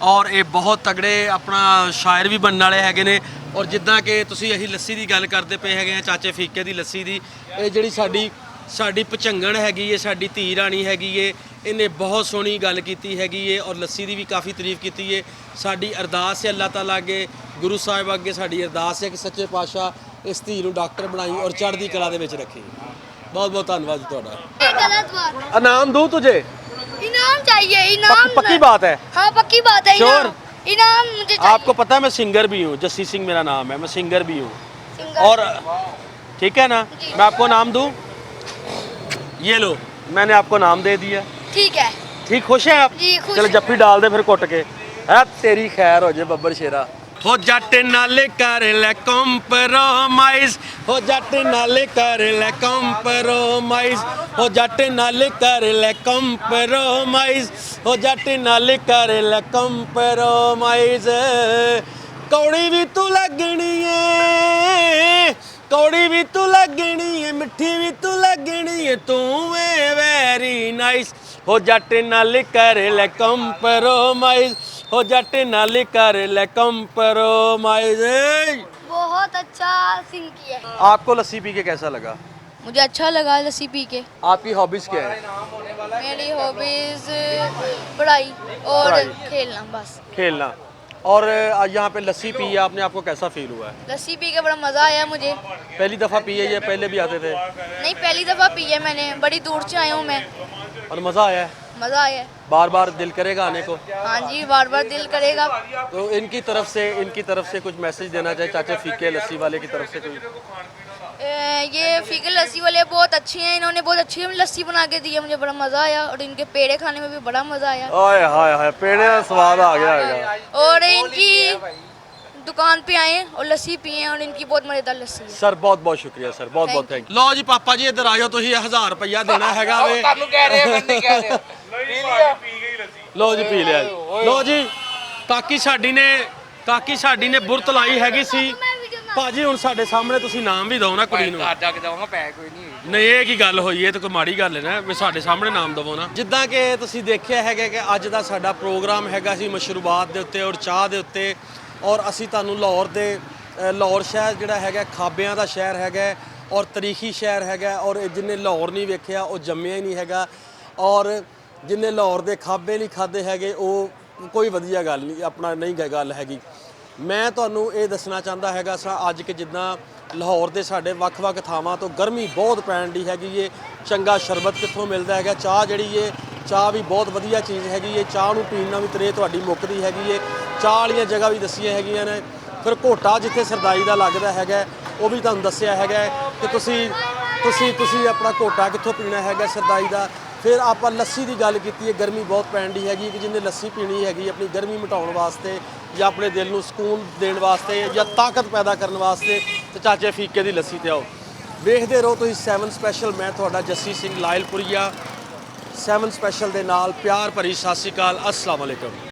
ਔਰ ਇਹ ਬਹੁਤ ਤਗੜੇ ਆਪਣਾ ਸ਼ਾਇਰ ਵੀ ਬਣਨ ਵਾਲੇ ਹੈਗੇ ਨੇ। ਔਰ ਜਿੱਦਾਂ ਕਿ ਤੁਸੀਂ ਅਸੀਂ ਲੱਸੀ ਦੀ ਗੱਲ ਕਰਦੇ ਪਏ ਹੈਗੇ ਆ, ਚਾਚੇ ਫੀਕੇ ਦੀ ਲੱਸੀ ਦੀ, ਇਹ ਜਿਹੜੀ ਸਾਡੀ ਪਚੰਗਣ ਹੈਗੀ ਏ, ਸਾਡੀ ਧੀ ਰਾਣੀ ਹੈਗੀ ਏ, ਇਹਨੇ ਬਹੁਤ ਸੋਹਣੀ ਗੱਲ ਕੀਤੀ ਹੈਗੀ ਏ ਔਰ ਲੱਸੀ ਦੀ ਵੀ ਕਾਫੀ ਤਾਰੀਫ ਕੀਤੀ ਏ। ਸਾਡੀ ਅਰਦਾਸ ਹੈ ਅੱਲਾਹ ਤਾਲਾ ਅੱਗੇ, ਗੁਰੂ ਸਾਹਿਬ ਅੱਗੇ ਸਾਡੀ ਅਰਦਾਸ ਹੈ ਕਿ ਸੱਚੇ ਪਾਤਸ਼ਾਹ ਇਸ ਧੀ ਨੂੰ ਡਾਕਟਰ ਬਣਾਈ ਔਰ ਚੜ੍ਹਦੀ ਕਲਾ ਦੇ ਵਿੱਚ ਰੱਖੀ। बहुत बहुत धन्यवाद ਤੁਹਾਡਾ। गलत बात। इनाम दूं तुझे? इनाम चाहिए, इनाम। पक्की बात है? हाँ, पक्की बात है। श्योर? इनाम मुझे चाहिए। आपको पता है मैं सिंगर भी हूँ, जस्सी सिंह मेरा नाम है, मैं सिंगर भी हूँ। और ठीक है ना, मैं आपको नाम दूं? ये लो, मैंने आपको नाम दे दिया। ठीक है। ठीक, खुश हैं आप? जी खुश। चलो जप्फी डाल दे फिर कुट के। है तेरी खैर हो जाए बब्बर शेरा। ਹੋ ਜੱਟ ਨਾਲ ਕਰ ਲੈ ਕੰਪਰੋਮਾਈਜ਼, ਹੋ ਜੱਟ ਨਾਲ ਕਰ ਲੈ ਕੰਪਰੋਮਾਈਜ਼, ਹੋ ਜੱਟ ਨਾਲ ਕਰ ਲੈ ਕੰਪਰੋਮਾਈਜ਼, ਹੋ ਜੱਟ ਨਾਲ ਕਰ ਲੈ ਕੰਪਰੋਮਾਈਜ਼। ਕੌੜੀ ਵੀ ਤੂੰ ਲੱਗਣੀ ਏ, ਕੌੜੀ ਵੀ ਤੂੰ ਲੱਗਣੀ ਏ, ਮਿੱਠੀ ਵੀ ਤੂੰ ਲੱਗਣੀ ਏ, ਤੂੰ ਏ ਵੈਰੀ ਨਾਈਸ, ਹੋ ਜੱਟ ਨਾਲ ਕਰ ਲੈ ਕੰਪਰੋਮਾਈਜ਼, हो जट नाल कर ले कंप्रोमाइज। बहुत अच्छा सिंग किया। आपको लस्सी पी के कैसा लगा? मुझे अच्छा लगा लस्सी पी के। आपकी हॉबीज क्या है? मेरी हॉबीज पढ़ाई और खेलना, बस खेलना। और यहाँ पे लस्सी पी है आपने, आपको कैसा फील हुआ है? लस्सी पी के बड़ा मज़ा आया मुझे। पहली दफ़ा पी है या पहले भी आते थे? नहीं, पहली दफ़ा पी है मैंने, बड़ी दूर से आया हूँ मैं। और मज़ा आया है? मज़ा आया है। बार बार दिल करेगा आने को? हाँ जी, बार बार दिल करेगा। तो इनकी तरफ से कुछ मैसेज देना चाहिए चाचा फीके लस्सी वाले की तरफ से कोई? ये फीके लस्सी वाले बहुत अच्छे हैं, इन्होंने बहुत अच्छी लस्सी बना के दी है, मुझे बड़ा मज़ा आया। और इनके पेड़े खाने में भी बड़ा मज़ा आया। ओए हाय हाय, पेड़े का स्वाद आ गया है। और इनकी दुकान पे आए और लस्सी पिए और इनकी बहुत मज़ेदार लस्सी है। सर बहुत बहुत शुक्रिया सर, बहुत बहुत थैंक यू। लो जी पापा जी इधर आयो, तुम 1000 रुपया देना हैगा वे। लो जी पी लिया। लो जी ਕਾਕੀ ਸਾਡੀ ਨੇ ਬੁਰਤ ਲਾਈ ਹੈਗੀ ਸੀ ਭਾਜੀ। ਹੁਣ ਸਾਡੇ ਸਾਹਮਣੇ ਤੁਸੀਂ ਨਾਮ ਵੀ ਦਿਓ ਨਾ ਕੁੜੀ ਨੂੰ। ਜਾ ਕੇ ਦਵਾਂਗਾ, ਪੈ ਕੋਈ ਨਹੀਂ। ਨਹੀਂ ਇਹ ਕੀ ਗੱਲ ਹੋਈ, ਇਹ ਤਾਂ ਕੋਈ ਮਾੜੀ ਗੱਲ ਹੈ ਨਾ ਵੀ ਸਾਡੇ ਸਾਹਮਣੇ ਨਾਮ ਦਵੋ ਨਾ। ਜਿੱਦਾਂ ਕਿ ਤੁਸੀਂ ਦੇਖਿਆ ਹੈਗਾ ਕਿ ਅੱਜ ਦਾ ਸਾਡਾ ਪ੍ਰੋਗਰਾਮ ਹੈਗਾ ਸੀ ਮਸ਼ਰੂਬਾਤ ਦੇ ਉੱਤੇ ਔਰ ਚਾਹ ਦੇ ਉੱਤੇ। ਔਰ ਅਸੀਂ ਤੁਹਾਨੂੰ ਲਾਹੌਰ ਸ਼ਹਿਰ ਜਿਹੜਾ ਹੈਗਾ ਖਾਬਿਆਂ ਦਾ ਸ਼ਹਿਰ ਹੈਗਾ ਔਰ ਤਾਰੀਖੀ ਸ਼ਹਿਰ ਹੈਗਾ। ਔਰ ਜਿਹਨੇ ਲਾਹੌਰ ਨਹੀਂ ਵੇਖਿਆ ਉਹ ਜੰਮਿਆ ਹੀ ਨਹੀਂ ਹੈਗਾ। ਔਰ ਜਿਹਨੇ ਲਾਹੌਰ ਦੇ ਖਾਬੇ ਨਹੀਂ ਖਾਦੇ ਹੈਗੇ ਉਹ ਕੋਈ ਵਧੀਆ ਗੱਲ ਨਹੀਂ, ਆਪਣਾ ਨਹੀਂ ਗੱਲ ਹੈਗੀ। ਮੈਂ ਤੁਹਾਨੂੰ ਇਹ ਦੱਸਣਾ ਚਾਹੁੰਦਾ ਹੈਗਾ ਸਾਂ ਅੱਜ ਕਿ ਜਿੱਦਾਂ ਲਾਹੌਰ ਦੇ ਸਾਡੇ ਵੱਖ-ਵੱਖ ਥਾਵਾਂ ਤੋਂ ਗਰਮੀ ਬਹੁਤ ਪੈਣ ਦੀ ਹੈਗੀ ਏ। ਚੰਗਾ ਸ਼ਰਬਤ ਕਿੱਥੋਂ ਮਿਲਦਾ ਹੈਗਾ, ਚਾਹ ਜਿਹੜੀ ਏ ਚਾਹ ਵੀ ਬਹੁਤ ਵਧੀਆ ਚੀਜ਼ ਹੈਗੀ ਏ। ਚਾਹ ਨੂੰ ਪੀਣ ਨਾਲ ਵੀ ਤਰੇ ਤੁਹਾਡੀ ਮੁੱਕਦੀ ਹੈਗੀ ਏ। ਚਾਹ ਵਾਲੀਆਂ ਜਗ੍ਹਾ ਵੀ ਦੱਸੀਆਂ ਹੈਗੀਆਂ ਨੇ। ਫਿਰ ਘੋਟਾ ਜਿੱਥੇ ਸਰਦਾਈ ਦਾ ਲੱਗਦਾ ਹੈਗਾ ਉਹ ਵੀ ਤੁਹਾਨੂੰ ਦੱਸਿਆ ਹੈਗਾ ਕਿ ਤੁਸੀਂ ਆਪਣਾ ਘੋਟਾ ਕਿੱਥੋਂ ਪੀਣਾ ਹੈਗਾ ਸਰਦਾਈ ਦਾ। ਫਿਰ ਆਪਾਂ ਲੱਸੀ ਦੀ ਗੱਲ ਕੀਤੀ ਹੈ, ਗਰਮੀ ਬਹੁਤ ਪੈਣ ਦੀ ਹੈਗੀ ਕਿ ਜਿਹਨੇ ਲੱਸੀ ਪੀਣੀ ਹੈਗੀ ਆਪਣੀ ਗਰਮੀ ਮਿਟਾਉਣ ਵਾਸਤੇ ਜਾਂ ਆਪਣੇ ਦਿਲ ਨੂੰ ਸਕੂਨ ਦੇਣ ਵਾਸਤੇ ਜਾਂ ਤਾਕਤ ਪੈਦਾ ਕਰਨ ਵਾਸਤੇ ਤੇ ਚਾਚੇ ਫੀਕੇ ਦੀ ਲੱਸੀ ਤੇ ਆਓ। ਵੇਖਦੇ ਰਹੋ ਤੁਸੀਂ 7 ਸਪੈਸ਼ਲ। ਮੈਂ ਤੁਹਾਡਾ ਜੱਸੀ ਸਿੰਘ ਲਾਇਲਪੁਰੀਆ 7 ਸਪੈਸ਼ਲ ਦੇ ਨਾਲ ਪਿਆਰ ਭਰੀ ਸਤਿ ਸ਼੍ਰੀ ਅਕਾਲ, अस्सलाम वालेकुम।